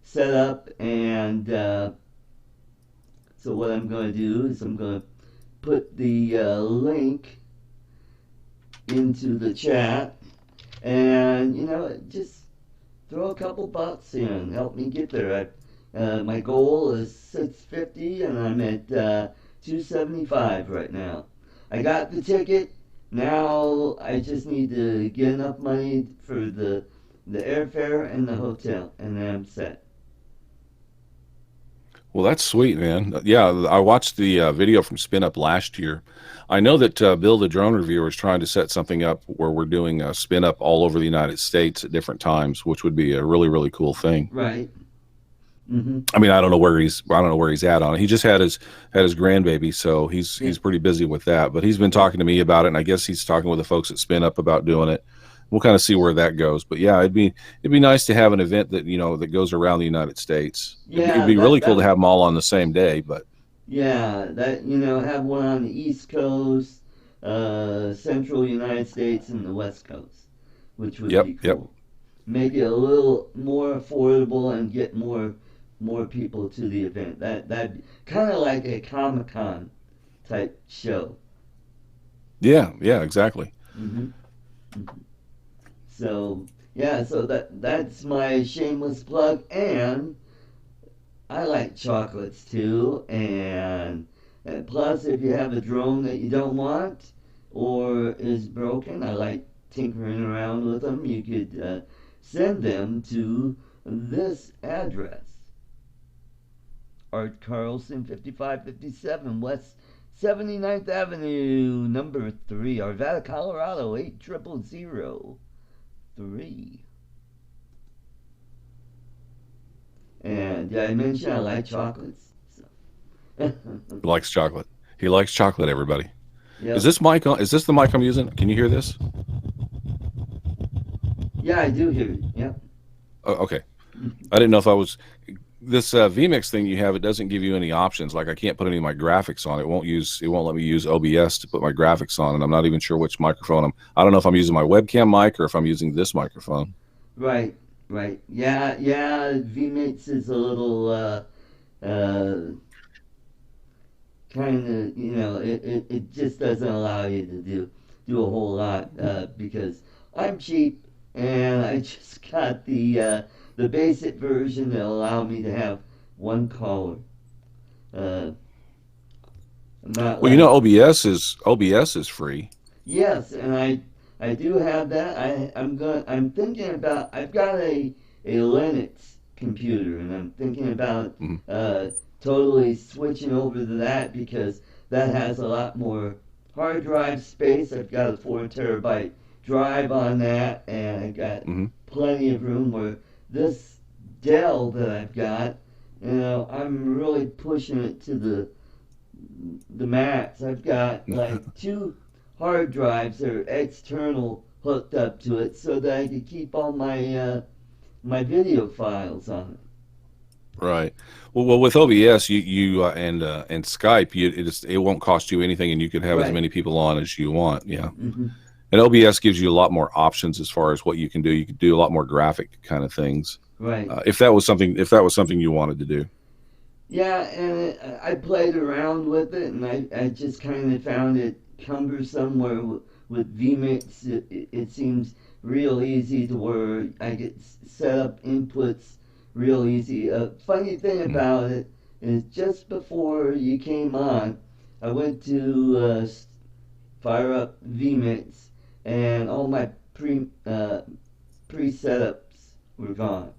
set up, and so what I'm going to do is I'm going to put the link into the chat, and just throw a couple bucks in, help me get there. My goal is 650, and I'm at 275 right now. I got the ticket. Now I just need to get enough money for the airfare and the hotel, and then I'm set. Well, that's sweet, man. Yeah, I watched the video from Spin Up last year. I know that Bill the Drone Reviewer is trying to set something up where we're doing Spin Up all over the United States at different times, which would be a really, really cool thing. Right. Mm-hmm. I mean, I don't know where he's at on it. He just had his grandbaby, so he's Yeah. he's pretty busy with that. But he's been talking to me about it, and I guess he's talking with the folks at Spin Up about doing it. We'll kind of see where that goes. But yeah, it'd be nice to have an event that goes around the United States. It'd Yeah. be really cool That to have them all on the same day. But Yeah, that have one on the East Coast, Central United States, and the West Coast, which would yep, be yep. cool. Make it a little more affordable and get more people to the event. That kind of like a Comic Con type show. Yeah, yeah, exactly. hmm So yeah, so that's my shameless plug, and I like chocolates too, and plus, if you have a drone that you don't want or is broken, I like tinkering around with them. You could send them to this address: Art Carlson, 5557 West 79th Avenue, number 3, Arvada, Colorado, 80003. And did I mention I like chocolates? So. He likes chocolate. He likes chocolate. Everybody. Is Yep. this mic on? Is this the mic I'm using? Can you hear this? Yeah, I do hear you. Yep. Oh, okay. I didn't know if I was this vmix thing you have. It doesn't give you any options. Like I can't put any of my graphics on. It won't let me use OBS to put my graphics on, and I'm not even sure which microphone I don't know if I'm using my webcam mic or if I'm using this microphone. Right, right. Yeah, yeah. VMix is a little uh, kind of, it just doesn't allow you to do a whole lot because I'm cheap and I just got the basic version that allow me to have one caller. Uh, not Well, like OBS is free. yes, and I do have that. I'm thinking about I've got a Linux computer, and I'm thinking about Mhm. uh, totally switching over to that because that has a lot more hard drive space. I've got a 4 terabyte drive on that, and I got Hmm. plenty of room. Where this Dell that I've got, I'm really pushing it to the max. I've got like two hard drives that are external hooked up to it so that I could keep all my video files on Right. Well, with OBS, you and Skype, it won't cost you anything, and you can it. have as Right. many people on as you want. Yeah. Hmm. And OBS gives you a lot more options as far as what you can do. You can do a lot more graphic kind of things. Right. If that was something you wanted to do. Yeah, and I played around with it, and I just kind of found it cumbersome. Where with vMix, it seems real easy to where I get set up inputs real easy. Funny thing Mm. about it is just before you came on, I went to fire up vMix, and all my pre setups were gone.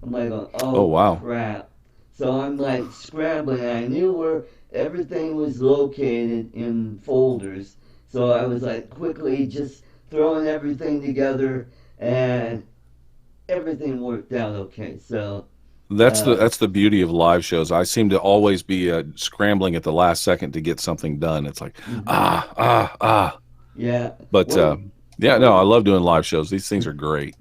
I'm like, Oh oh wow. crap. So I'm like scrambling. And I knew where everything was located in folders. So I was like quickly just throwing everything together, and everything worked out okay. So, uh, That's the beauty of live shows. I seem to always be scrambling at the last second to get something done. It's like mhm. ah. Yeah. But One, yeah, no, I one, love doing live shows. These things are great.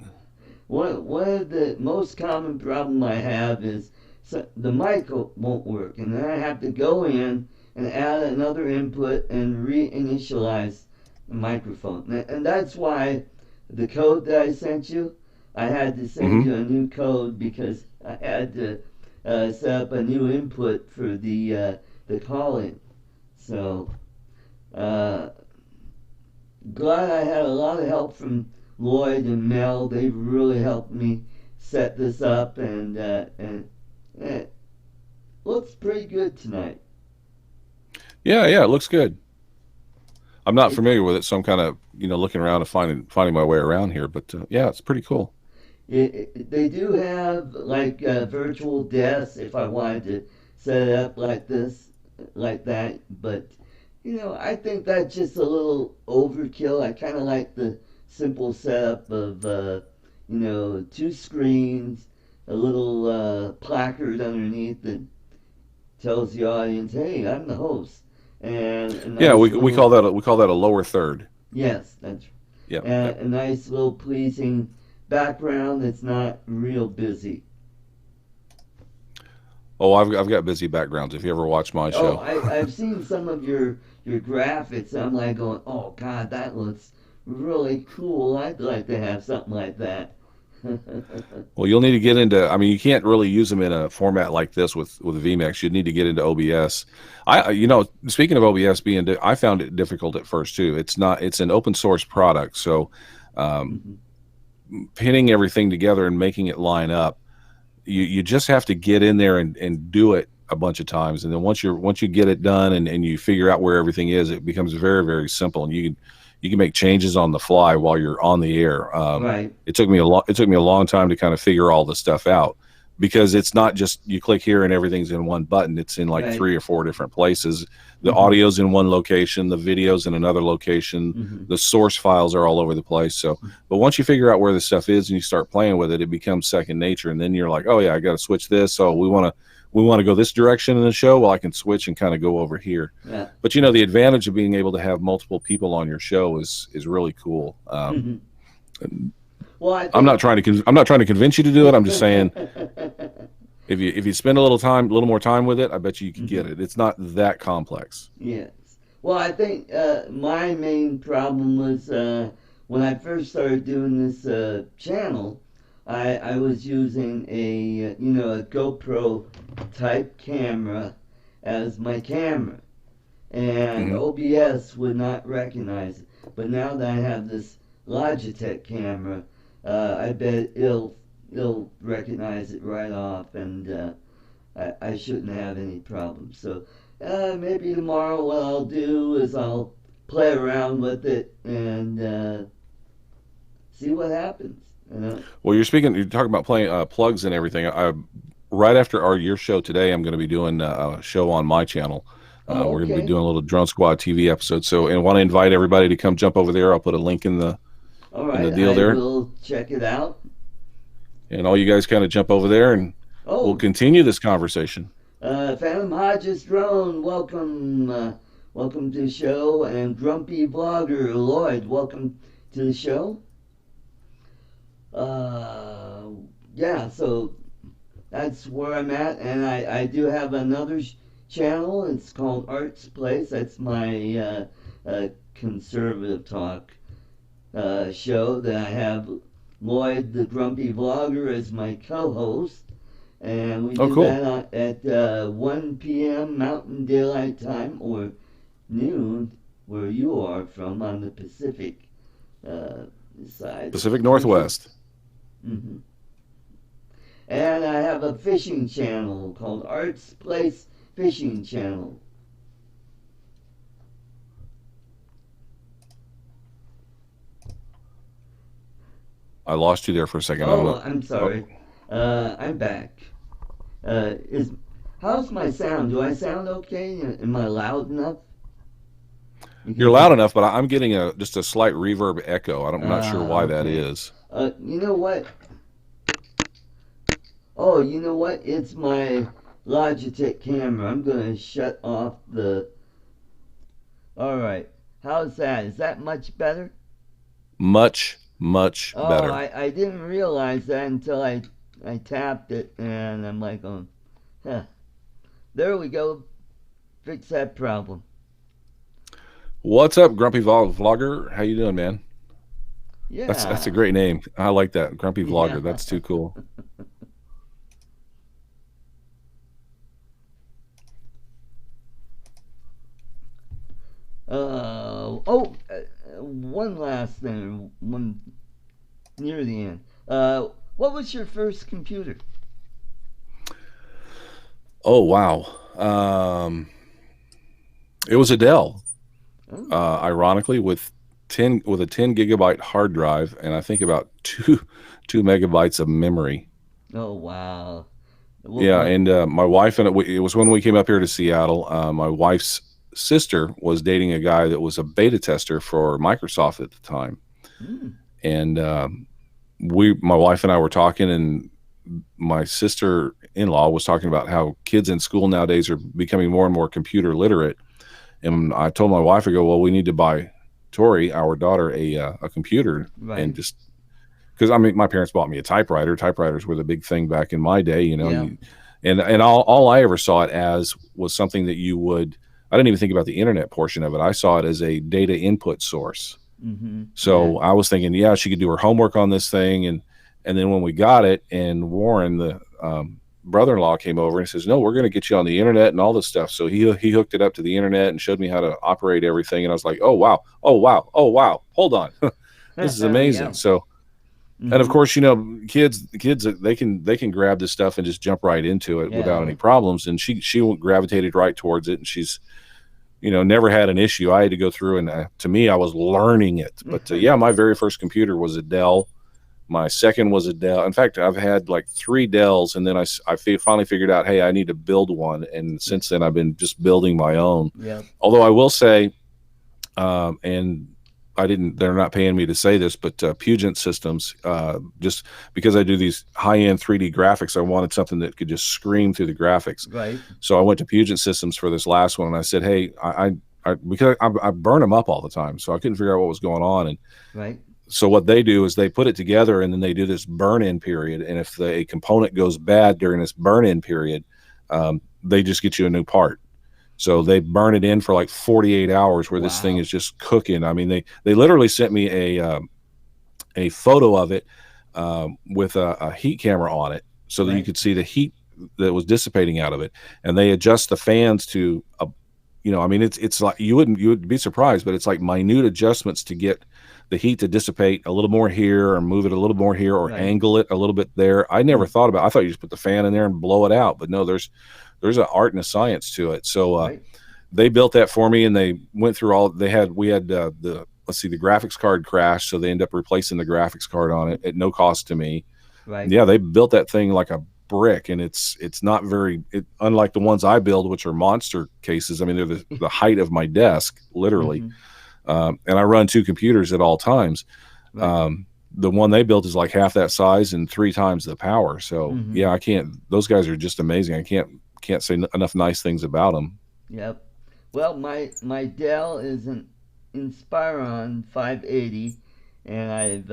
one of the most common problem I have is the mic won't work, and then I have to go in and add another input and reinitialize the microphone. And that's why the code that I sent you, I had to send Hmm. you a new code because I had to set up a new input for the calling. So uh, glad I had a lot of help from Lloyd and Mel. They've really helped me set this up, and it looks pretty good tonight. Yeah, it looks good. I'm not It, familiar with it, so I'm kind of looking around and finding my way around here. But yeah, it's pretty cool. they do have like virtual desks if I wanted to set it up like this, like that. But I think that's just a little overkill. I kind of like the simple setup of two screens, a little placard underneath that tells the audience, "Hey, I'm the host," and a Yeah, nice little we call that a lower third. yes, that's Yep, yep. a nice little pleasing background that's not real busy. Oh, I've got busy backgrounds. If you ever watch my Oh, show, I've seen some of your graphics. And I'm like going, oh God, that looks really cool. I'd like to have something like that. well, you'll need to get into. I mean, you can't really use them in a format like this with VMix. You need to get into OBS. Speaking of OBS I found it difficult at first too. It's an open source product, so um, Mhm. pinning everything together and making it line up, you just have to get in there and do it a bunch of times, and then once you get it done and you figure out where everything is, it becomes very very simple, and you can make changes on the fly while you're on the air. Right, It took me a long time to kind of figure all this stuff out because it's not just you click here and everything's in one button. It's in like right. 3 or 4 different places. The Hmm. audio's in one location, the video's in another location, Hmm. the source files are all over the place. So, but once you figure out where the stuff is and you start playing with it, it becomes second nature. And then you're like, oh yeah, I got to switch this. So we want to go this direction in the show. Well, I can switch and kind of go over here. Yeah. But the advantage of being able to have multiple people on your show is really cool. Hmm. Well, I I'm think. not I'm not trying to convince you to do it. I'm just saying if you spend a little more time with it, I bet you could get Hmm. it. It's not that complex. Yes. Well, I think my main problem was when I first started doing this channel. I was using a a GoPro type camera as my camera, and Hmm. OBS would not recognize it. But now that I have this Logitech camera, I bet it'll recognize it right off, and I shouldn't have any problems. So maybe tomorrow what I'll do is I'll play around with it and see what happens. You know? Well, you're talking about playing plugs and everything. Right after your show today, I'm going to be doing a show on my channel. Oh, We're going to be okay. doing a little Drone Squad TV episode. So, and want to invite everybody to come jump over there. I'll put a link All in the right, deal I there, will check it out. and all you guys kind of jump over there, and we'll Oh, continue this conversation. Phantom Hodges Drone, welcome, welcome to the show, and Grumpy Vlogger Lloyd, welcome to the show. Uh, yeah, so that's where I'm at, and I do have another channel. It's called Art's Place. That's my conservative talk show that I have Lloyd, the Grumpy Vlogger, as my co-host, and we Oh, do cool. that at 1 p.m. Mountain Daylight Time or noon, where you are from on the Pacific uh, side of Pacific the country. Northwest. Hmm. And I have a fishing channel called Arts Place Fishing Channel. I lost you there for a second. Oh, I'm Oh, sorry. I'm back. Is how's my sound? Do I sound okay? Am I loud enough? You you're can loud hear. enough, but I'm getting just a slight reverb echo. I'm not sure why that Okay. is. You know what? Oh, you know what? It's my Logitech camera. I'm gonna shut off the. All right. How's that? Is that much better? Much, much Oh, better. I didn't realize that until I tapped it, and I'm like, oh, huh. There we go. Fix that problem. What's up, Grumpy Vlogger? How you doing, man? That's a Yeah. great name. I like that, Grumpy Yeah. Vlogger. That's too cool. One last thing. One near the end. What was your first computer? Oh wow. Um, it was a Dell, Oh, ironically, with a 10 gigabyte hard drive, and I think about two megabytes of memory. oh wow. Yeah, What? and my wife and it was when we came up here to Seattle. My wife's sister was dating a guy that was a beta tester for Microsoft at the time, Hmm. and my wife and I were talking, and my sister-in-law was talking about how kids in school nowadays are becoming more and more computer literate. And I told my wife, I go, well, we need to buy Tori, our daughter, a computer, and Right. just because I mean, my parents bought me a typewriter. Typewriters were the big thing back in my day, you know. Yeah. And all I ever saw it as was something that you would. I didn't even think about the internet portion of it. I saw it as a data input source. Mm-hmm. Yeah. So I was thinking, yeah, she could do her homework on this thing, and then when we got it, and Warren, the brother-in-law, came over and says, "No, we're going to get you on the internet and all this stuff." So he hooked it up to the internet and showed me how to operate everything, and I was like, "Oh wow, oh wow, oh wow, hold on, this is amazing." Yeah. So, and of Mm-hmm. course, you know, kids they can grab this stuff and just jump right into it without Yeah. any problems, and she gravitated right towards it, and she's never had an issue. I had to go through, and to me, I was learning it. But yeah, my very first computer was a Dell. My second was a Dell. In fact, I've had like three Dells, and then I finally figured out, hey, I need to build one. And since then, I've been just building my own. Yep. Although I will say, and they're not paying me to say this, but Puget Systems, just because I do these high end 3D graphics, I wanted something that could just scream through the graphics. Right. So I went to Puget Systems for this last one, and I said, hey, because I burn them up all the time, so I couldn't figure out what was going on. And Right. so what they do is they put it together, and then they do this burn-in period. And if a component goes bad during this burn-in period, they just get you a new part. So they burn it in for like 48 hours, where this thing Wow. is just cooking. I mean, they literally sent me a photo of it with a heat camera on it, so that you Right. could see the heat that was dissipating out of it. And they adjust the fans to I mean, it's like you would be surprised, but it's like minute adjustments to get the heat to dissipate a little more here, or move it a little more here, or Right. angle it a little bit there. I never Mm, thought about. I thought you just put the fan in there and blow it out, but no, there's an art and a science to it. So right. they built that for me, and they went through all. We had the let's see, the graphics card crashed, so they ended up replacing the graphics card on it at no cost to me. Right. Yeah, they built that thing like a brick, and it's not very unlike the ones I build, which are monster cases. I mean, they're the height of my desk, literally. Hmm. And I run two computers at all times. Right. Um, the one they built is like half that size and three times the power. So Hmm. yeah, I can't. Those guys are just amazing. I can't say enough nice things about them. Yep. Well, my Dell is an Inspiron 580, and I've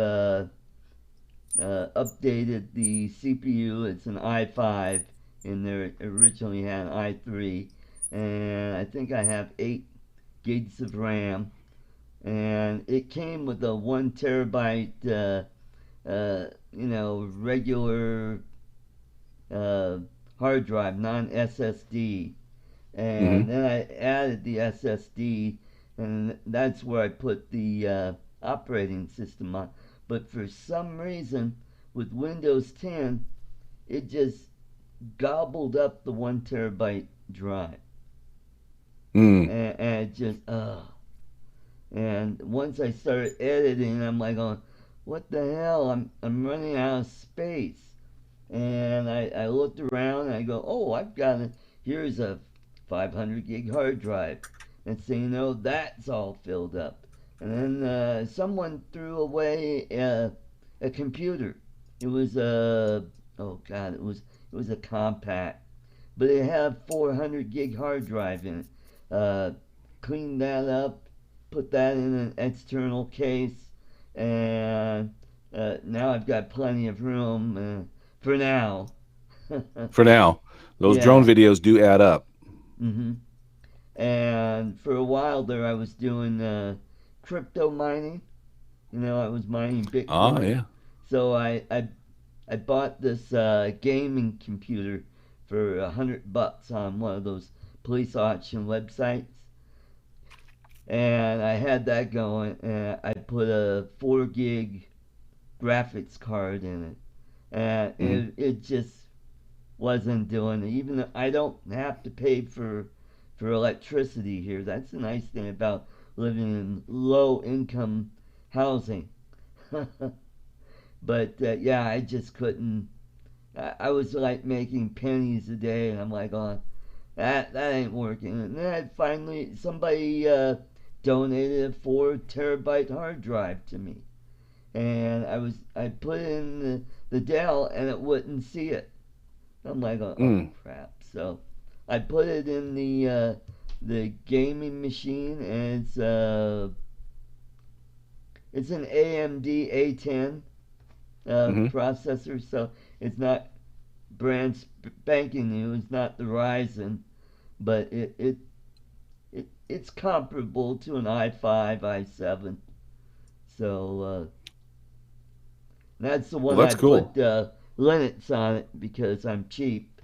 updated the CPU. It's an i5, and there originally had an i3, and I think I have 8 gigs of RAM, and it came with a 1 terabyte, regular uh, hard drive, non SSD, Mm-hmm. and then I added the SSD, and that's where I put the operating system on. But for some reason, with Windows 10, it just gobbled up the 1 terabyte drive, Mm. and it just And once I started editing, I'm like, oh, what the hell? I'm running out of space. And I looked around and I go, oh, I've got it. Here's a 500 gig hard drive. And so, that's all filled up. And then someone threw away a computer. It was a, oh God, it was a compact, but it had a 400 gig hard drive in it. Uh, Cleaned that up, put that in an external case, and now I've got plenty of room for now. For now, those drone Yeah. videos do add up. Hmm. And for a while there, I was doing crypto mining. I was mining Ah, Bitcoin. yeah. So I bought this gaming computer for $100 on one of those police auction websites, and I had that going, and I put a 4 gig graphics card in it, and Mm-hmm. it just wasn't doing it. Even though I don't have to pay for electricity here. That's the nice thing about living in low income housing. But yeah, I just couldn't. I was like making pennies a day, and I'm like, oh, that ain't working. And then I finally somebody donated a 4 terabyte hard drive to me, and I put it in the Dell, and it wouldn't see it. I'm like, oh Mm. crap. So I put it in the gaming machine, and it's an AMD A10 Mm-hmm. processor, so it's not brand spanking new. It's not the Ryzen, but it's comparable to an i5, i7. So that's the Well, one I that's cool. put Linux on it because I'm cheap.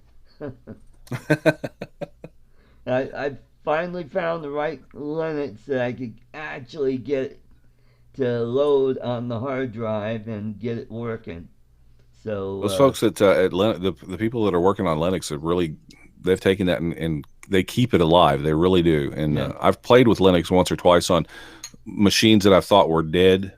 I finally found the right Linux that I could actually get to load on the hard drive and get it working. So Those folks at the people that are working on Linux have really they've taken that and they keep it alive. They really do. And yeah, I've played with Linux once or twice on machines that I thought were dead.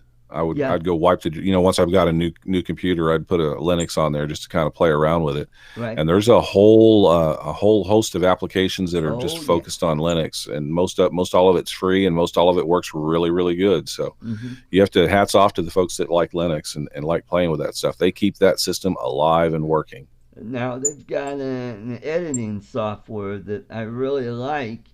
yeah, I'd go wipe the once I've got a new computer, I'd put a Linux on there just to kind of play around with it. right. And there's a whole host of applications that are just Oh yeah. focused on Linux, and most all of it's free, and most all of it works really really good. So Hmm. you have to hats off to the folks that like Linux and like playing with that stuff. They keep that system alive and working. Now they've got an editing software that I really like,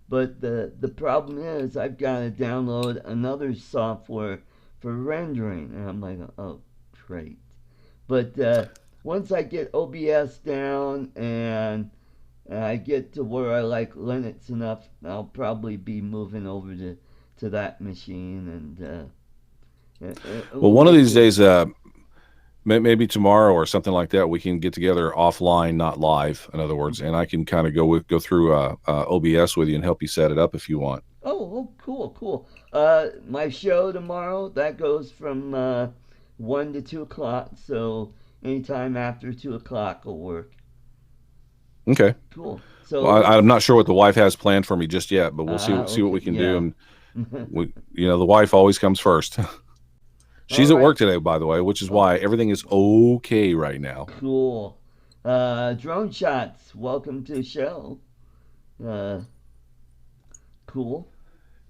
but the problem is I've got to download another software for rendering, and I'm like, oh, great. But once I get OBS down and I get to where I like Linux enough, I'll probably be moving over to that machine, and Well, we'll one of get these to. days, maybe tomorrow or something like that, we can get together offline, not live. In other words, and I can kind of go through OBS with you and help you set it up if you want. Oh, cool, cool. My show tomorrow that goes from 1 to 2 o'clock, so anytime after 2 o'clock will work. Okay. Cool. So Well, I'm not let's. sure what the wife has planned for me just yet, but we'll see what Okay, we can do. yeah. And the wife always comes first. All She's at right. work today, by the way, which is Oh, why everything is okay right now. cool. Drone shots. Welcome to the show. Uh, cool.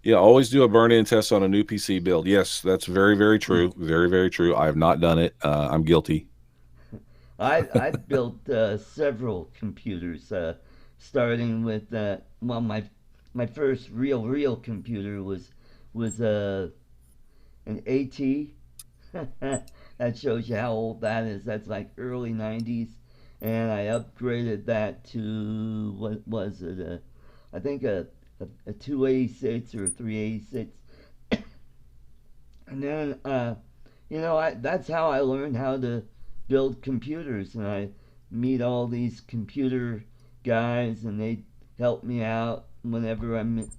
Yeah, always do a burn-in test on a new PC build. Yes, that's very, very true. Very, very true. I have not done it. I'm guilty. I built several computers, starting with well, my first real computer was an AT. That shows you how old that is. That's like early '90s, and I upgraded that to what was it? I think a 286 or a 386, and then that's how I learned how to build computers, and I meet all these computer guys, and they help me out whenever I'm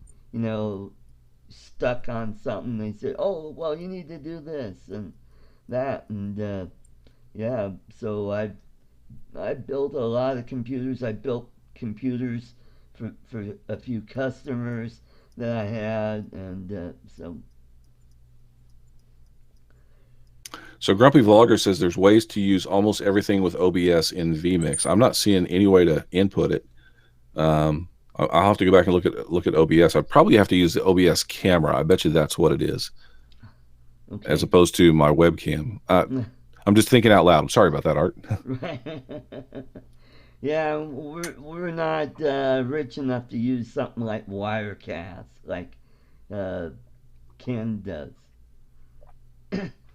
stuck on something. They say, "Oh, well, you need to do this and that," and yeah. So I built a lot of computers. I built computers for a few customers that I had, and so So Grumpy Vlogger says there's ways to use almost everything with OBS in vMix. I'm not seeing any way to input it. I'll have to go back and look at OBS. I'd probably have to use the OBS camera. I bet you that's what it is, as okay. opposed to my webcam. I'm just thinking out loud. I'm sorry about that, Art. Right. Yeah, we're not rich enough to use something like Wirecast, like uh, Ken does,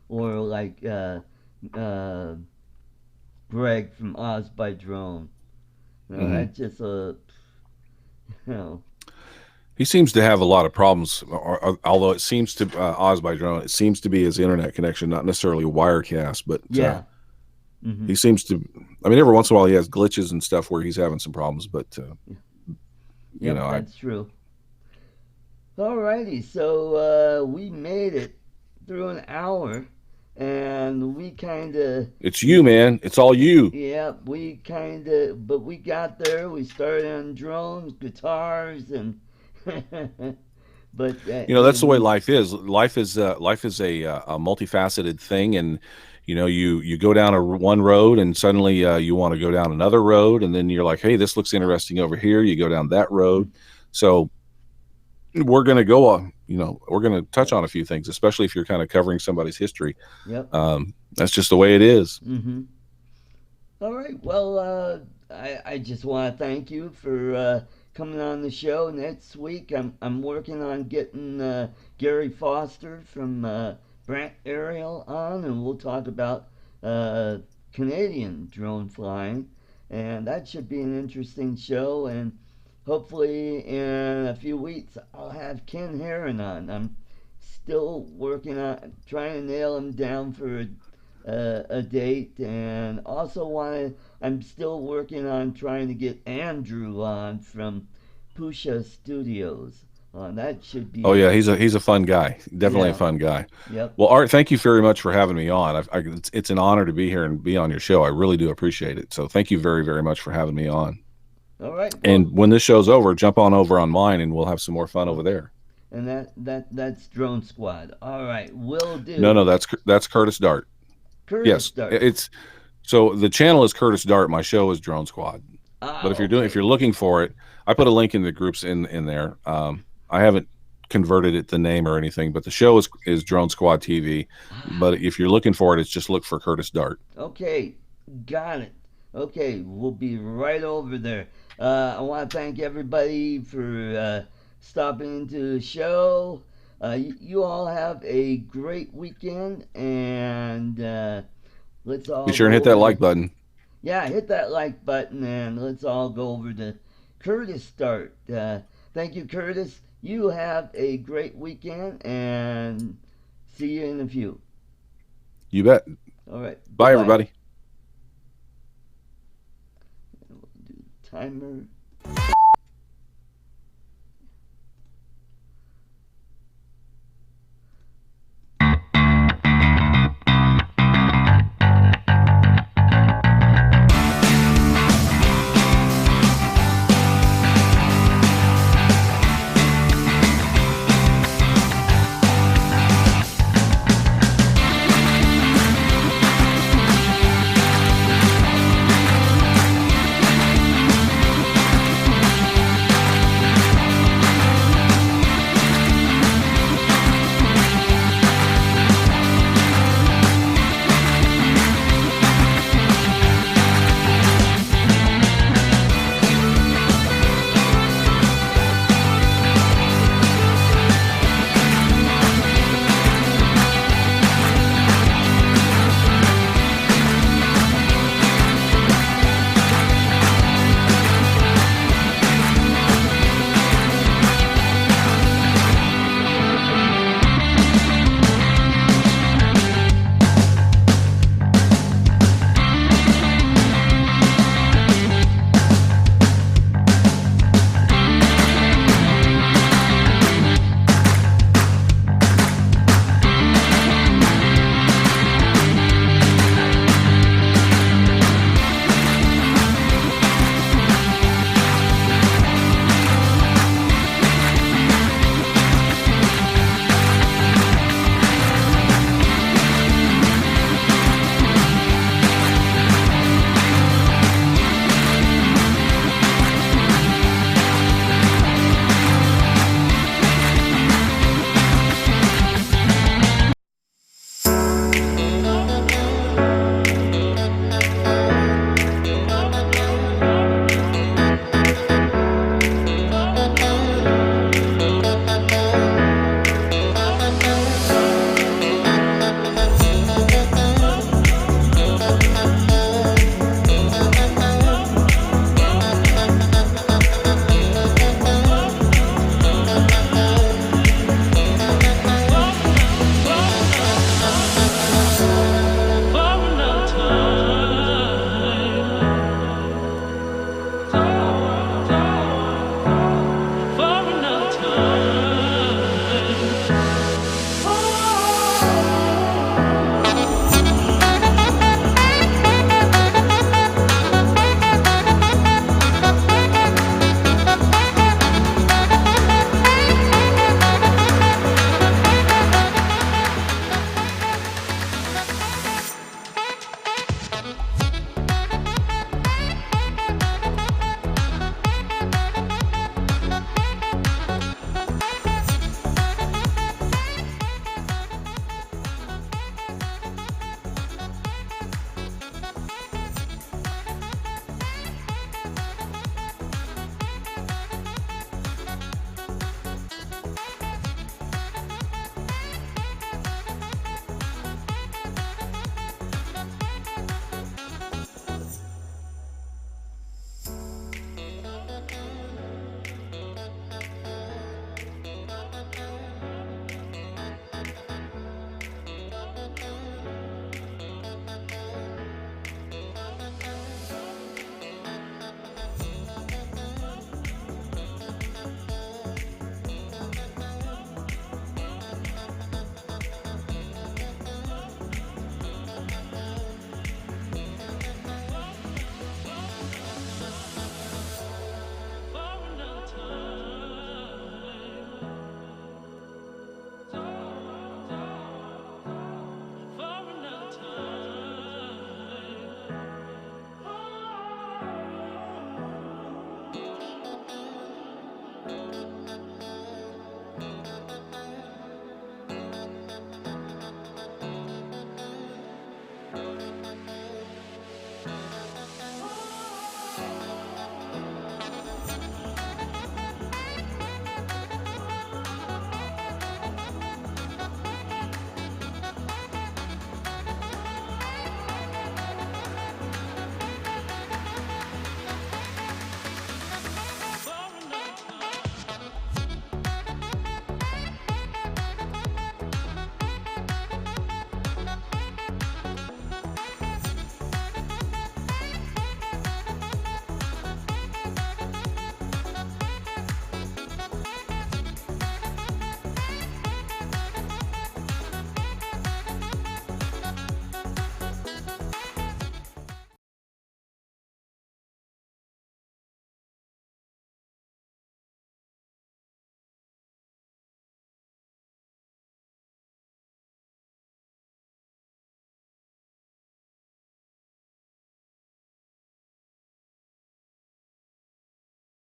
or like uh, Greg from Oz by Drone. Hmm. That's just a you know, He seems to have a lot of problems, although it seems to Oz by drone. It seems to be his internet connection, not necessarily Wirecast, but yeah. Hmm. he seems to. I mean, every once in a while he has glitches and stuff where he's having some problems. But Yep, I that's true. Alrighty, so we made it through an hour, and we kind of it's you, man. It's all you. yeah, we kind of, but we got there. We started on drones, guitars, and but That's the way we life is. Life is a multifaceted thing, and you go down one road, and suddenly you want to go down another road, and then you're like, hey, this looks interesting over here. You go down that road. So we're going to go on. We're going to touch yep, on a few things, especially if you're kind of covering somebody's history. yep. That's just the way it is. Mm-hmm. All right. Well, I just want to thank you for coming on the show. Next week, I'm working on getting Gary Foster from Brant Aerial on, and we'll talk about uh, Canadian drone flying, and that should be an interesting show. And hopefully, in a few weeks, I'll have Ken Heron on. I'm still working on trying to nail him down for a date, and also want to. I'm still working on trying to get Andrew on from Pusha Studios. That should Oh be yeah, he's a fun guy. Definitely a yeah. fun guy. Yep. Well, Art, thank you very much for having me on. It's an honor to be here and be on your show. I really do appreciate it. So thank you very, very much for having me on. All right. Well, And when this show's over, jump on over on mine, and we'll have some more fun over there. and that's Drone Squad. All right. Will No, do. no, that's Curtis Dart. Curtis Yes, Dart. it's so the channel is Curtis Dart. My show is Drone Squad. But if Okay. you're looking for it, I put a link in the groups in there. I haven't converted it the name or anything, but the show is Drone Squad TV. But if you're looking for it, it's just look for Curtis Dart. Okay, got it. Okay, we'll be right over there. I want to thank everybody for stopping into the show. You all have a great weekend, and let's Be all sure and go hit that over to like button. yeah, hit that like button, and let's all go over to Curtis Start. Thank you, Curtis. You have a great weekend, and see you in a few. You bet. All right. Bye Bye, bye. everybody. Timer.